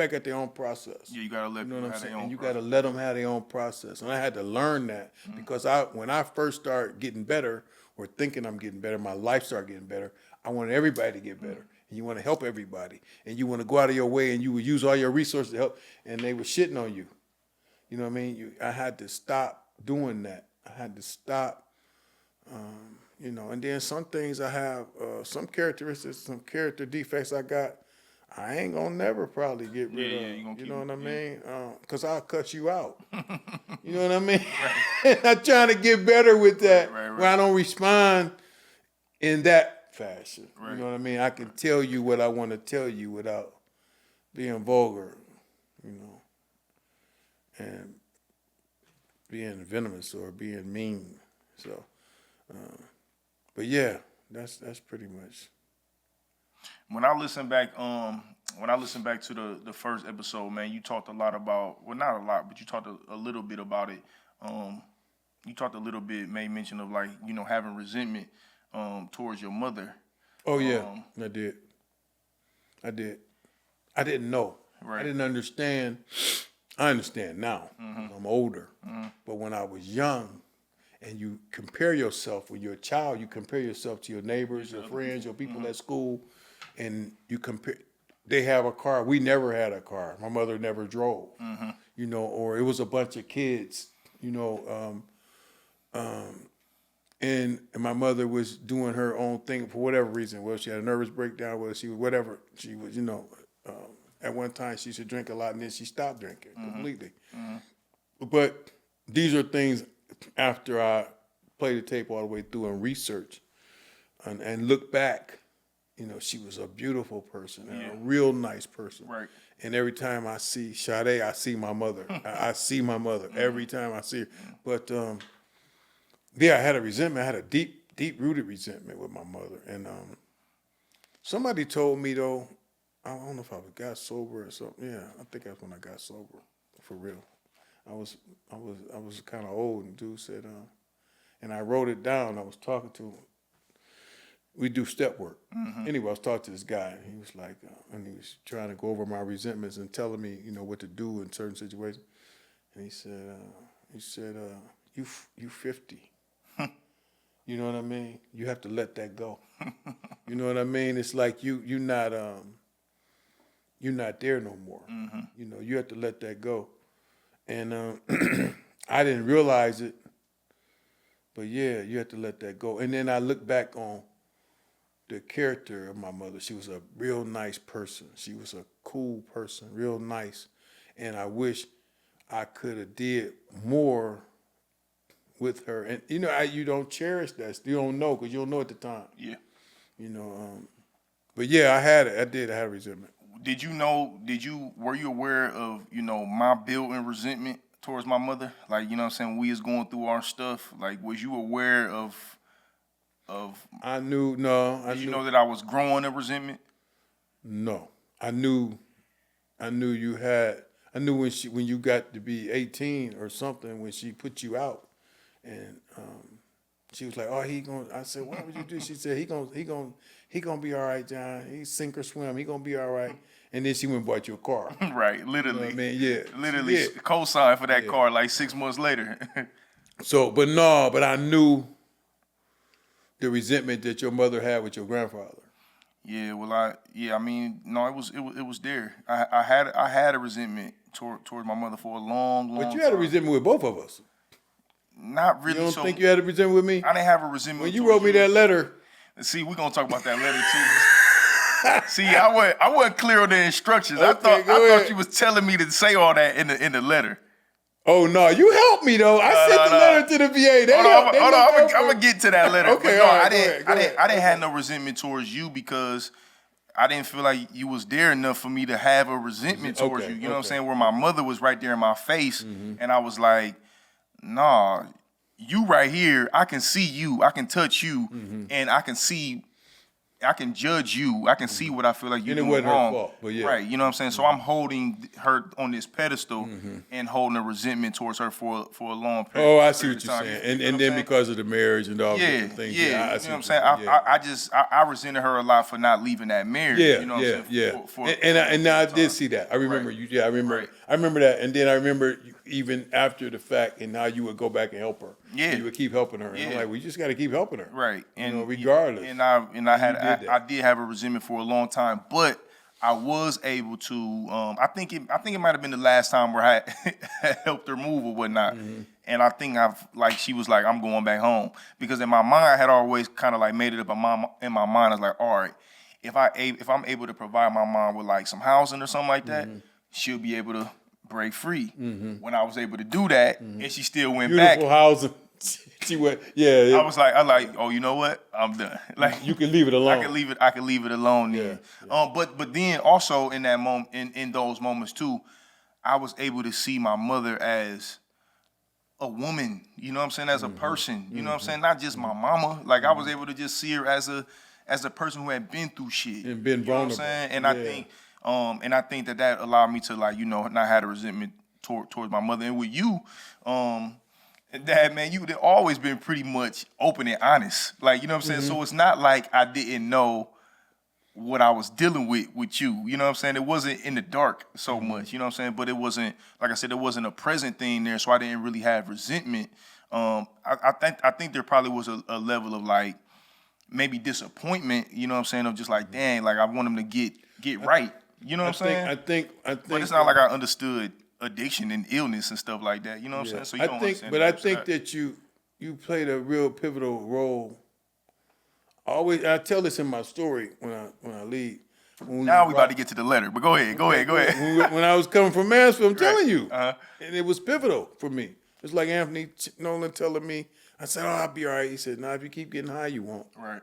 got their own process. Yeah, you gotta let You know people what I'm have saying? their own And you process. got to let them have their own process. And I had to learn that because when I first started getting better or thinking I'm getting better, my life started getting better. I wanted everybody to get better. And you want to help everybody. And you want to go out of your way and you would use all your resources to help. And they were shitting on you. You know what I mean? I had to stop doing that. I had to stop. You know, and then some things I have, some characteristics, some character defects I got, I ain't gonna never probably get rid Yeah, of. you gonna keep know it, what I yeah. mean? Because I'll cut you out. You know what I mean? I'm trying to get better with that Right. where I don't respond in that fashion. Right. You know what I mean? I can tell you what I want to tell you without being vulgar, you know, and being venomous or being mean. So, but yeah, that's pretty much. When I listen back to the first episode, man, you talked a lot about, well, not a lot, but you talked a little bit about it. You talked a little bit, made mention of like, you know, having resentment towards your mother. Oh yeah, I did. I didn't know. Right. I didn't understand. I understand now. 'Cause I'm older. But when I was young, and you compare yourself when you're a child. You compare yourself to your neighbors, your friends, your people at school, and you compare. They have a car. We never had a car. My mother never drove. You know, or it was a bunch of kids. You know, and my mother was doing her own thing for whatever reason. Well, she had a nervous breakdown. Well, she was whatever. She was, you know, at one time she used to drink a lot, and then she stopped drinking completely. But these are things after I played the tape all the way through and research and look back. You know, she was a beautiful person and a real nice person. Right. And every time I see Sade, I see my mother. I see my mother every time I see her. But yeah, I had a resentment. I had a deep-rooted resentment with my mother. And somebody told me though, I don't know if I got sober or something. Yeah, I think that's when I got sober, for real. I was kind of old, and dude said, and I wrote it down. I was talking to him. We do step work. Anyway, I was talking to this guy, and he was like, and he was trying to go over my resentments and telling me, you know, what to do in certain situations. And he said, you 50. You know what I mean? You have to let that go. You know what I mean? It's like you're not there no more. You know, you have to let that go. And I didn't realize it, but yeah, you have to let that go. And then I look back on the character of my mother. She was a real nice person. She was a cool person, real nice. And I wish I could have did more with her. And you know, you don't cherish that. You don't know because you don't know at the time. Yeah. You know, but yeah, I had it. I had resentment. Were you aware of, you know, my built-in resentment towards my mother? Like, you know what I'm saying, when we was going through our stuff, like, was you aware of I knew, no. Did you know that I was growing a resentment? No. I knew you had, I knew when you got to be 18 or something, when she put you out, and she was like, "Oh, I said, "What would you do?" She said, "He gonna be all right, John. He sink or swim. He gonna be all right." And then she went and bought you a car. Right, literally. You know what I mean, yeah, literally co-signed for that car like 6 months later. So, but I knew the resentment that your mother had with your grandfather. Yeah, well, I mean, no, it was there. I had a resentment toward my mother for a long time. But you had a resentment with both of us. Not really. You don't think you had a resentment with me? I didn't have a resentment. When you wrote me that letter. See, we're gonna talk about that letter too. See, I wasn't clear on the instructions. I thought you was telling me to say all that in the letter. Oh no, you helped me though. I sent the letter to the VA. Hold on, I'm gonna get to that letter. Okay, no, all right, I didn't have no resentment towards you because I didn't feel like you was there enough for me to have a resentment towards you. You know what I'm saying? Where my mother was right there in my face, and I was like, nah, you right here. I can see you. I can touch you, and I can judge you. I can see what I feel like you're doing wrong. And it wasn't her fault, but yeah. Right, you know what I'm saying? So I'm holding her on this pedestal and holding a resentment towards her for a long period. Oh, I see what you're saying. And then because of the marriage and all the different things. Yeah, I you see know what I'm saying? I resented her a lot for not leaving that marriage. You know what I'm saying? And I did see that. I remember you. Yeah, I remember. Right. I remember that. And then I remember even after the fact, and how you would go back and help her. Yeah, you would keep helping her. And I'm like, we just got to keep helping her. Right, and you know, regardless. And I did have a resentment for a long time, but I was able to. I think it might have been the last time where I had helped her move or whatnot. And I think she was like, I'm going back home, because in my mind I had always kind of like made it up in my mind. I was like, all right, if I'm able to provide my mom with like some housing or something like that, she'll be able to break free. When I was able to do that, and she still went back. Beautiful housing. She went, yeah. I was like, oh, you know what? I'm done. Like, you can leave it alone. I can leave it alone then. Yeah. But then also in that moment, in those moments too, I was able to see my mother as a woman. You know what I'm saying? As a person. You know what I'm saying? Not just my mama. Like I was able to just see her as a person who had been through shit and been vulnerable. You know what I'm saying? And I think that allowed me to, like, you know, not have a resentment towards my mother. And with you, Dad, man, you've always been pretty much open and honest. Like, you know what I'm saying? So it's not like I didn't know what I was dealing with you. You know what I'm saying? It wasn't in the dark so much, you know what I'm saying? But it wasn't, like I said, it wasn't a present thing there, so I didn't really have resentment I think there probably was a level of like maybe disappointment, you know what I'm saying, of just like, dang, like I want him to get right. You know what I'm saying? I think. But it's not like I understood addiction and illness and stuff like that. You know what I'm saying? So you don't understand. But I think that you played a real pivotal role. I tell this in my story when I leave. Now we about to get to the letter, but go ahead. When I was coming from Mansfield, I'm telling you, Uh-huh. and it was pivotal for me. It's like Anthony Nolan telling me. I said, "Oh, I'll be all right." He said, "No, if you keep getting high, you won't." Right.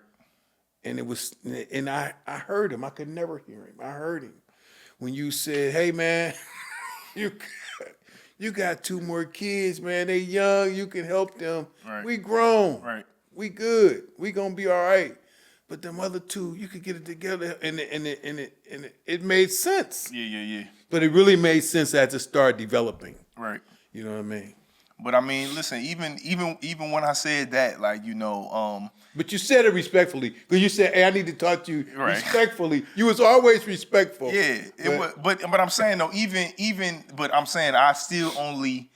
And it was, and I heard him. I could never hear him. I heard him when you said, "Hey, man, you got 2 more kids, man. They young. You can help them. Right. We grown. Right. We good. We gonna be all right. But them other 2, you could get it together." And it made sense. Yeah. But it really made sense as it started developing. Right. You know what I mean? But I mean, listen, even when I said that, like, you know, But you said it respectfully, because you said, "Hey, I need to talk to you Right. respectfully." You was always respectful. yeah, but I'm saying though, but I'm saying I still only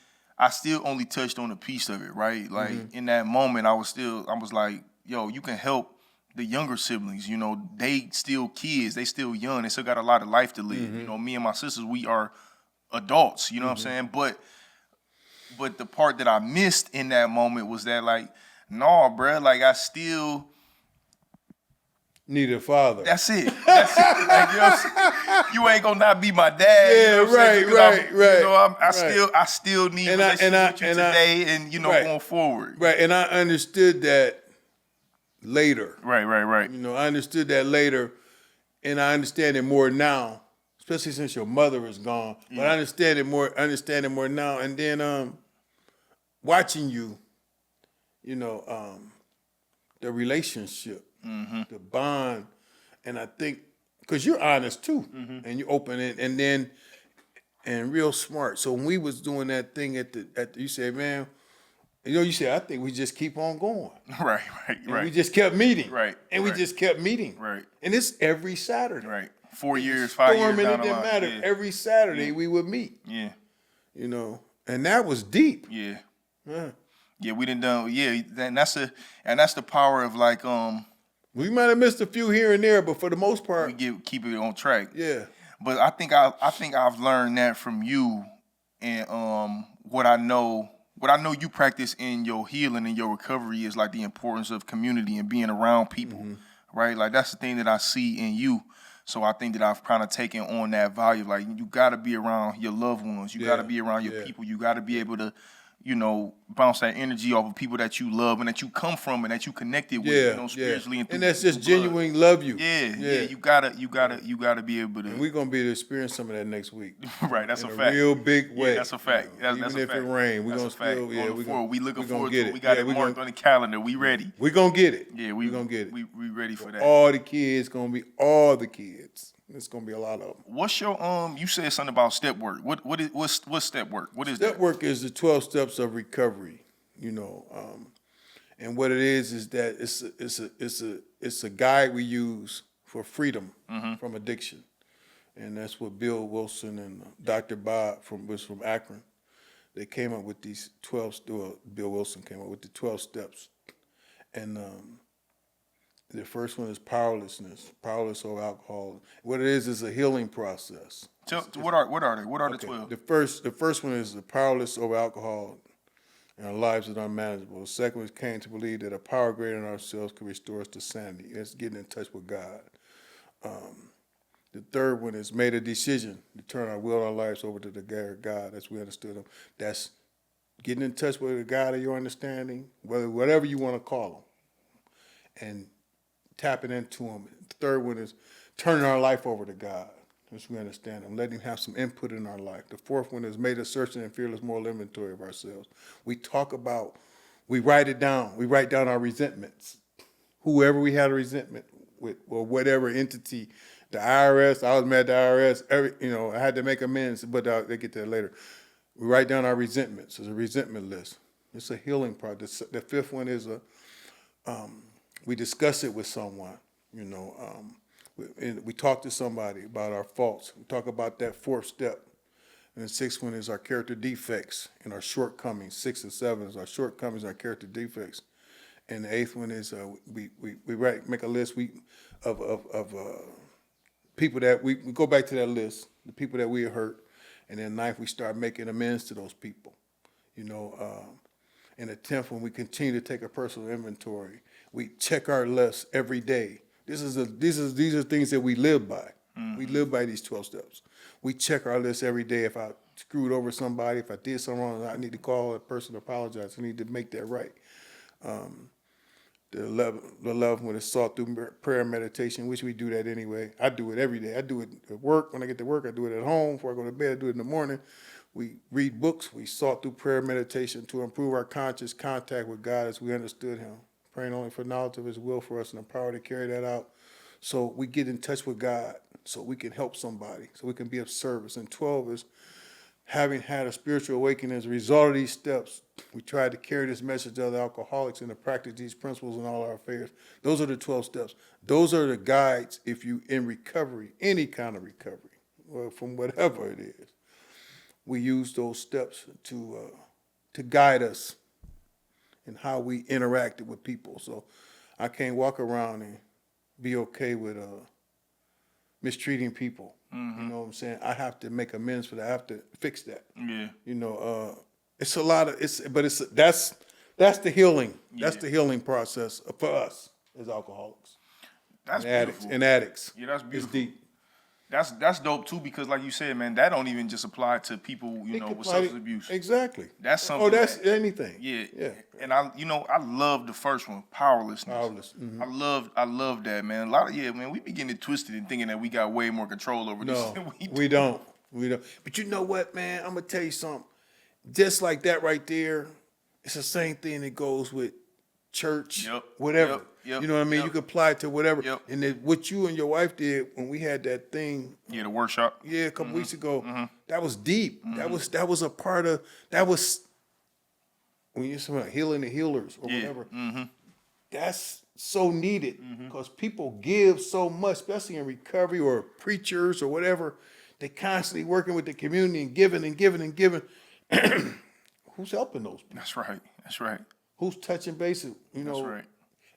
touched on a piece of it, right? Like in that moment, I was like, yo, you can help the younger siblings, you know, they still kids, they still young, they still got a lot of life to live. You know, me and my sisters, we are adults, you know what I'm saying? But the part that I missed in that moment was that, like, no, bruh, like I still Need a father. That's it. Like, you know what I'm saying? You ain't gonna not be my dad. Yeah, you know what I'm saying? right. You know, Right. I still need And relationship with you today, and you know, right. going forward. Right, and I understood that later. Right. You know, I understood that later, and I understand it more now, especially since your mother is gone. But I understand it more now. And then watching you, you know, the relationship, the bond, and I think because you're honest too, and you open it, and then and real smart. So when we was doing that thing at the you said, man, you said, I think we just keep on going. Right. And we just kept meeting. Right. And we just kept meeting. Right. And it's every Saturday. Right. 4 years, 5 years Storm, and down it the didn't line. matter. Yeah. Every Saturday we would meet. Yeah. You know. And that was deep. Yeah. Yeah. Yeah, we done done. Yeah, that's the power of like We might have missed a few here and there, but for the most part, keep it on track. yeah. But I think I've learned that from you, and what I know you practice in your healing and your recovery is like the importance of community and being around people, right? Like that's the thing that I see in you. So I think that I've kind of taken on that value. Like you got to be around your loved ones. You got to be around your people. You got to be able to, you know, bounce that energy off of people that you love and that you come from and that you connected with, you know, spiritually and that's just genuine love you. Yeah. You gotta be able to. And we're gonna be able to experience some of that next week. Right, that's in a fact. Real big way. Yeah, that's a fact. Even That's if a fact. it rains, we're gonna still we looking forward to get it. We got it marked on the calendar. We ready. We're gonna get it. Yeah, we're gonna get it. We ready for that. All the kids all the kids. It's gonna be a lot of them. What's your you said something about step work. What's step work? What is step work? Is the 12 steps of recovery. You know, and what it is that it's a guide we use for freedom from addiction, and that's what Bill Wilson and Dr. Bob from Akron, they came up with these 12. Bill Wilson came up with the 12 steps, and the first one is powerlessness over alcohol. What it is a healing process. What are they? What are the 12? The first one is the powerless over alcohol, and our lives are unmanageable. The second one is came to believe that a power greater than ourselves can restore us to sanity. That's getting in touch with God. The third one is made a decision to turn our will and our lives over to the God as we understood him. That's getting in touch with the God of your understanding, whatever you want to call him, and tapping into him. The third one is turning our life over to God as we understand him, letting him have some input in our life. The fourth one is made a searching and fearless moral inventory of ourselves. We write it down. We write down our resentments. Whoever we had a resentment with, or whatever entity, the IRS, I was mad at the IRS, I had to make amends, but they get there later. We write down our resentments. It's a resentment list. It's a healing process. The fifth one is we discuss it with someone, we talk to somebody about our faults. We talk about that fourth step, And the sixth one is our character defects and our shortcomings. 6 and 7 is our shortcomings and our character defects. And the eighth one is we make a list of people that we go back to that list, the people that we have hurt. And then ninth, we start making amends to those people. And the 10th one, we continue to take a personal inventory. We check our list every day. These are things that we live by. Mm-hmm. We live by these 12 steps. We check our list every day. If I screwed over somebody, if I did something wrong, I need to call that person, apologize. I need to make that right. The 11th one is sought through prayer and meditation, which we do that anyway. I do it every day. I do it at work. When I get to work, I do it at home. Before I go to bed, I do it in the morning. We read books. We sought through prayer and meditation to improve our conscious contact with God as we understood him, praying only for knowledge of his will for us and the power to carry that out. So we get in touch with God so we can help somebody, so we can be of service. And 12 is having had a spiritual awakening as a result of these steps, we tried to carry this message to other alcoholics and to practice these principles in all our affairs. Those are the 12 steps. Those are the guides if you in recovery, any kind of recovery, well, from whatever it is. We use those steps to guide us in how we interacted with people. So I can't walk around and be okay with mistreating people. Mm-hmm. You know what I'm saying? I have to make amends for that. I have to fix that. Yeah. It's a lot of that's the healing. Yeah. That's the healing process for us as alcoholics. That's beautiful. Addicts. Yeah, that's beautiful. It's deep. That's dope too, because like you said, man, that don't even just apply to people, with substance abuse. Exactly. That's something. Oh, that's anything. Yeah. Yeah. And I love the first one, powerlessness. Mm-hmm. I love that, man. We be getting it twisted and thinking that we got way more control over this than we don't. But you know what, man? I'm gonna tell you something. Just like that right there, it's the same thing that goes with church, whatever. Yep. You know what I mean? You could apply it to whatever. Yep. And then what you and your wife did when we had that thing. Yeah, the workshop. Yeah, a couple weeks ago. Mm-hmm. That was deep. Mm-hmm. That was a part of that was when you're talking about healing the healers or whatever. Mm-hmm. That's so needed because people give so much, especially in recovery or preachers or whatever. They constantly working with the community and giving and giving and giving. Who's helping those people? That's right. Who's touching base? That's right.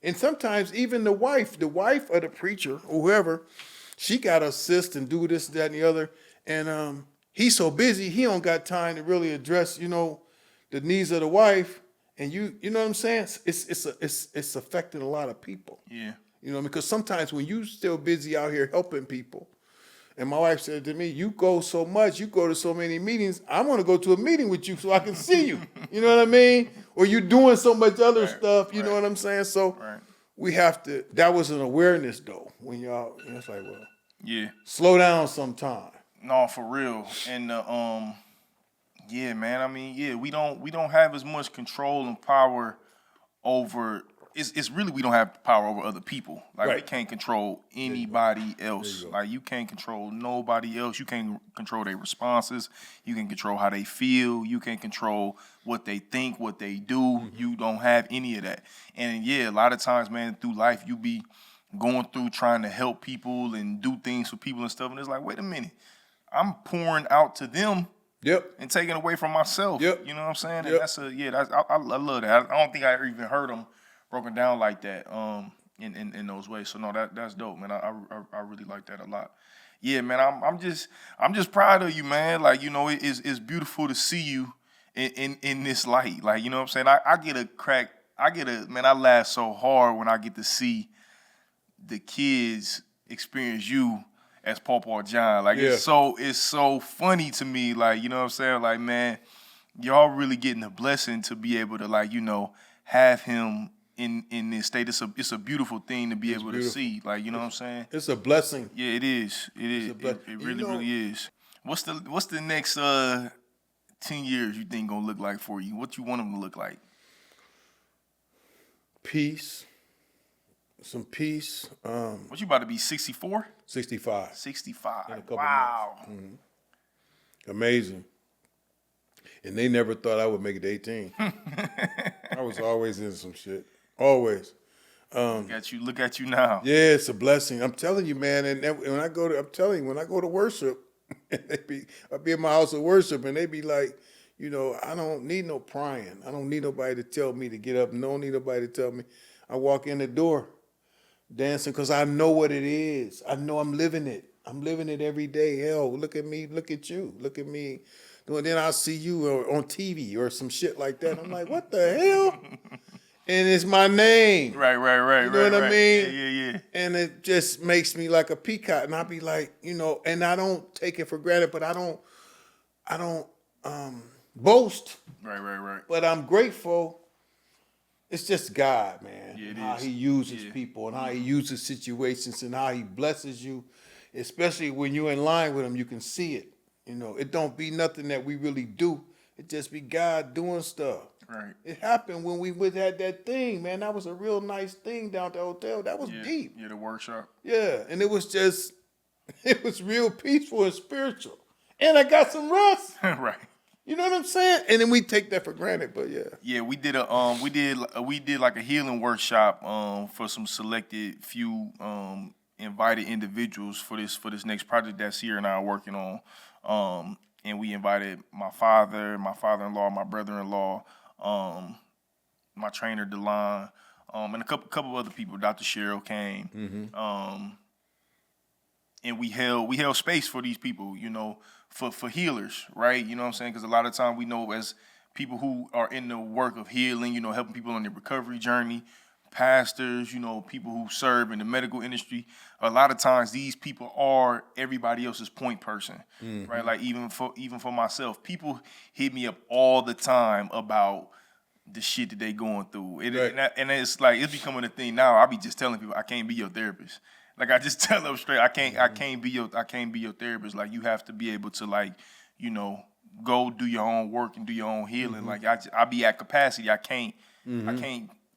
And sometimes even the wife of the preacher or whoever, she got to assist and do this, that, and the other. And he's so busy, he don't got time to really address, the needs of the wife. And you know what I'm saying? It's affecting a lot of people. Yeah. Because sometimes when you still busy out here helping people, and my wife said to me, you go so much, you go to so many meetings, I'm going to go to a meeting with you so I can see you. You know what I mean? Or you doing so much other stuff, you know what I'm saying? So we have to, that was an awareness though, when y'all, it's like, well, slow down sometime. No, for real. And yeah, man, we don't have as much control and power over. It's really we don't have power over other people. Like we can't control anybody else. Like you can't control nobody else. You can't control their responses. You can control how they feel. You can't control what they think, what they do. Mm-hmm. You don't have any of that. And a lot of times, man, through life, you be going through trying to help people and do things for people and stuff. And it's like, wait a minute, I'm pouring out to them. Yep. And taking away from myself. Yep. You know what I'm saying? And I love that. I don't think I even heard them broken down like that in those ways. So no, that's dope, man. I really like that a lot. Yeah, man. I'm just proud of you, man. Like it's beautiful to see you in this light. Like you know what I'm saying. I laugh so hard when I get to see the kids experience you as Pawpaw John. Like it's so funny to me. Like you know what I'm saying. Like man, y'all really getting a blessing to be able to have him in this state. It's a beautiful thing to be able to see. Like, you know what I'm saying? It's a blessing. Yeah, it is. It really is. What's the next 10 years you think gonna look like for you? What you want them to look like? Peace. Some peace. What you about to be 64? 65. 65. In a couple wow. months. Mm-hmm. Amazing. And they never thought I would make it to 18. I was always in some shit. Always. Look at you now. Yeah, it's a blessing. I'm telling you, man. And when I go to worship, I be in my house of worship, and they be like, I don't need no prying. I don't need nobody to tell me to get up. I don't need nobody to tell me. I walk in the door dancing because I know what it is. I know I'm living it. I'm living it every day. Hell, look at me. Look at you. Look at me. And then I'll see you on TV or some shit like that. I'm like, what the hell? And it's my name. Right. You know what I mean? Yeah. And it just makes me like a peacock. And I'll be like, and I don't take it for granted, but I don't boast. Right. But I'm grateful. It's just God, man. Yeah, it how is. he uses people and how he uses situations and how he blesses you, especially when you're in line with him, you can see it. It don't be nothing that we really do. It just be God doing stuff. Right. It happened when we had that thing, man. That was a real nice thing down at the hotel. That was deep. Yeah, the workshop. Yeah, and it was real peaceful and spiritual. And I got some rest. Right. You know what I'm saying? And then we take that for granted, but yeah. Yeah, we did like a healing workshop for some selected few invited individuals for this next project that Sierra and I are working on. And we invited my father, my father-in-law, my brother-in-law, my trainer Delon, and a couple of other people. Dr. Cheryl came. And we held space for these people, for healers, right? You know what I'm saying? Because a lot of time we know as people who are in the work of healing, helping people on their recovery journey, pastors, people who serve in the medical industry, a lot of times these people are everybody else's point person, right? Like even for myself, people hit me up all the time about the shit that they going through. And it's like, it's becoming a thing now. I be just telling people, I can't be your therapist. Like I just tell them straight, I can't be your therapist. Like you have to be able to go do your own work and do your own healing. Like I be at capacity. I can't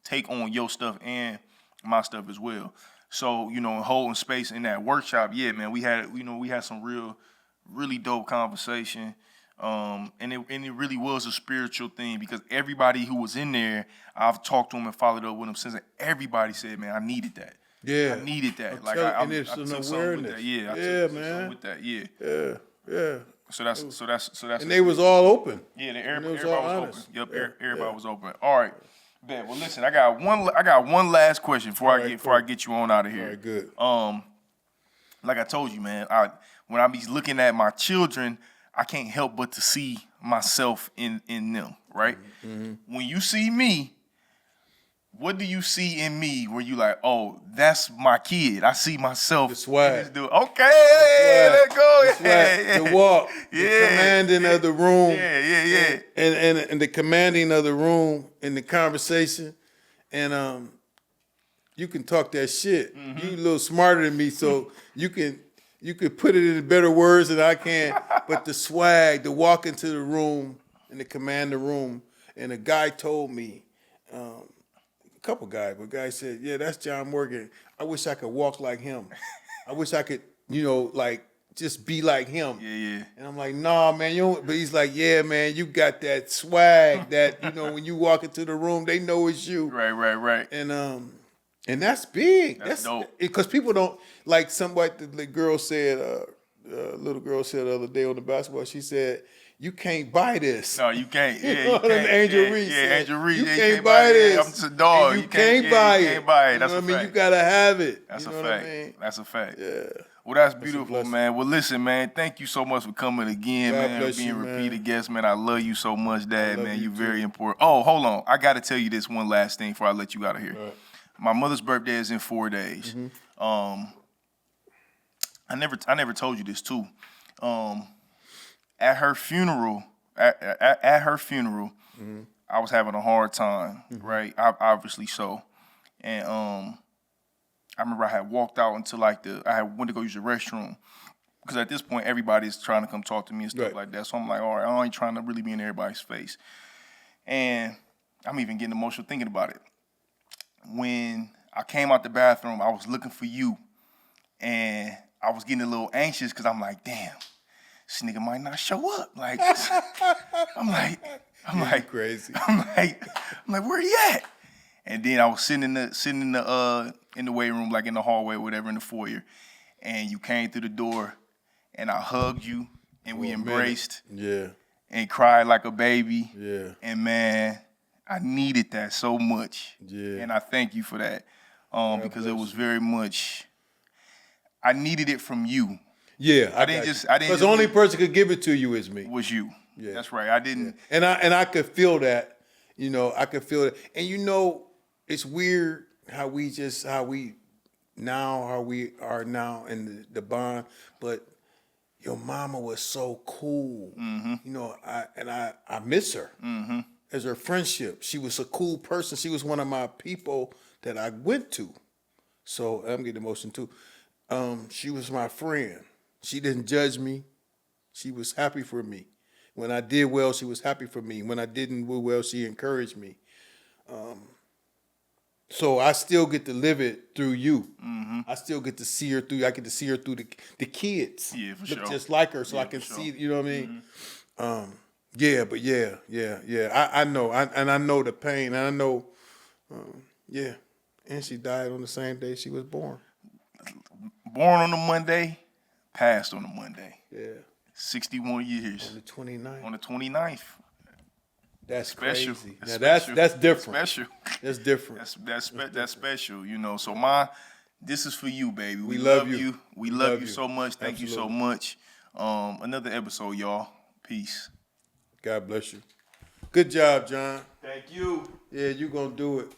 take on your stuff and my stuff as well. So, holding space in that workshop, yeah, man, we had some really dope conversation. And it really was a spiritual thing because everybody who was in there, I've talked to them and followed up with them since, and everybody said, man, I needed that. Yeah, I needed that. And it's an awareness. I took man. with that. Yeah. Yeah. So that's. And they was all open. Yeah, Everybody was open. Yep, everybody was open. All right, Ben. Well, listen, I got one last question before I get you on out of here. All right, good. Like I told you, man, when I be looking at my children, I can't help but to see myself in them. Right. Mm-hmm. When you see me, what do you see in me where you like, oh, that's my kid? I see myself. The swag. In this dude. Okay, let's go. The swag. The walk. Yeah. The commanding of the room. Yeah. And the commanding of the room in the conversation. And you can talk that shit. Mm-hmm. You a little smarter than me, so you could put it in better words than I can. But the swag, the walk into the room and the command the room. And a guy told me, couple guys, but guy said, yeah, that's John Morgan. I wish I could walk like him. I wish I could, just be like him. Yeah. And I'm like, nah, man, you don't. But he's like, yeah, man, you got that swag that, when you walk into the room, they know it's you. Right. And that's big. That's dope. Because people don't, like somebody, the girl said, little girl said the other day on the basketball, she said, you can't buy this. No, you can't. Yeah, you can't. Angel Reese. Yeah, Angel Reese. You can't buy this. I'm just a dog. You can't buy it. You can't buy it. That's a fact. fact. You gotta have it. That's a fact. That's a fact. Yeah. Well, that's beautiful, man. Well, listen, man. Thank you so much for coming again, man. Being repeated guest, man. I love you so much, Dad, man. You're very important. Oh, hold on. I got to tell you this one last thing before I let you out of here. Right. My mother's birthday is in 4 days. Mm-hmm. I never told you this too. At her funeral. At her funeral, mm-hmm. I was having a hard time, mm-hmm. right? Obviously so. And I remember I had walked out until I went to go use the restroom. Because at this point, everybody's trying to come talk to me and stuff like that. So I'm like, all right, I ain't trying to really be in everybody's face. And I'm even getting emotional thinking about it. When I came out the bathroom, I was looking for you. And I was getting a little anxious because I'm like, damn. This nigga might not show up. Like, I'm like crazy. I'm like, where he at? And then I was sitting in the weight room, like in the hallway or whatever, in the foyer. And you came through the door, and I hugged you, and we embraced and cried like a baby. Yeah. And man, I needed that so much. Yeah. And I thank you for that. Because it was very much, I needed it from you. Yeah. I didn't just because the only person could give it to you is me. Was you. Yeah. That's right. I didn't. Yeah. And I could feel that. I could feel it. And it's weird how we are now in the bond, but your mama was so cool. Mm-hmm. I miss her Mm-hmm. as her friendship. She was a cool person. She was one of my people that I went to. So I'm getting emotional too. She was my friend. She didn't judge me. She was happy for me. When I did well, she was happy for me. When I didn't do well, she encouraged me. So I still get to live it through you. Mm-hmm. I still get to see her through. I get to see her through the kids. Yeah, for Look sure. just like her, so I can see. You know what I mean? Yeah. I know, and I know the pain, and I know. And she died on the same day she was born. Born on a Monday, passed on a Monday. Yeah. 61 years. On the 29th. On the 29th. That's special. Crazy. That's now special. that's different. Special. That's different. That's special. So this is for you, baby. We love you. We love you so much. Thank you so much. Another episode, y'all. Peace. God bless you. Good job, John. Thank you. Yeah, you gonna do it.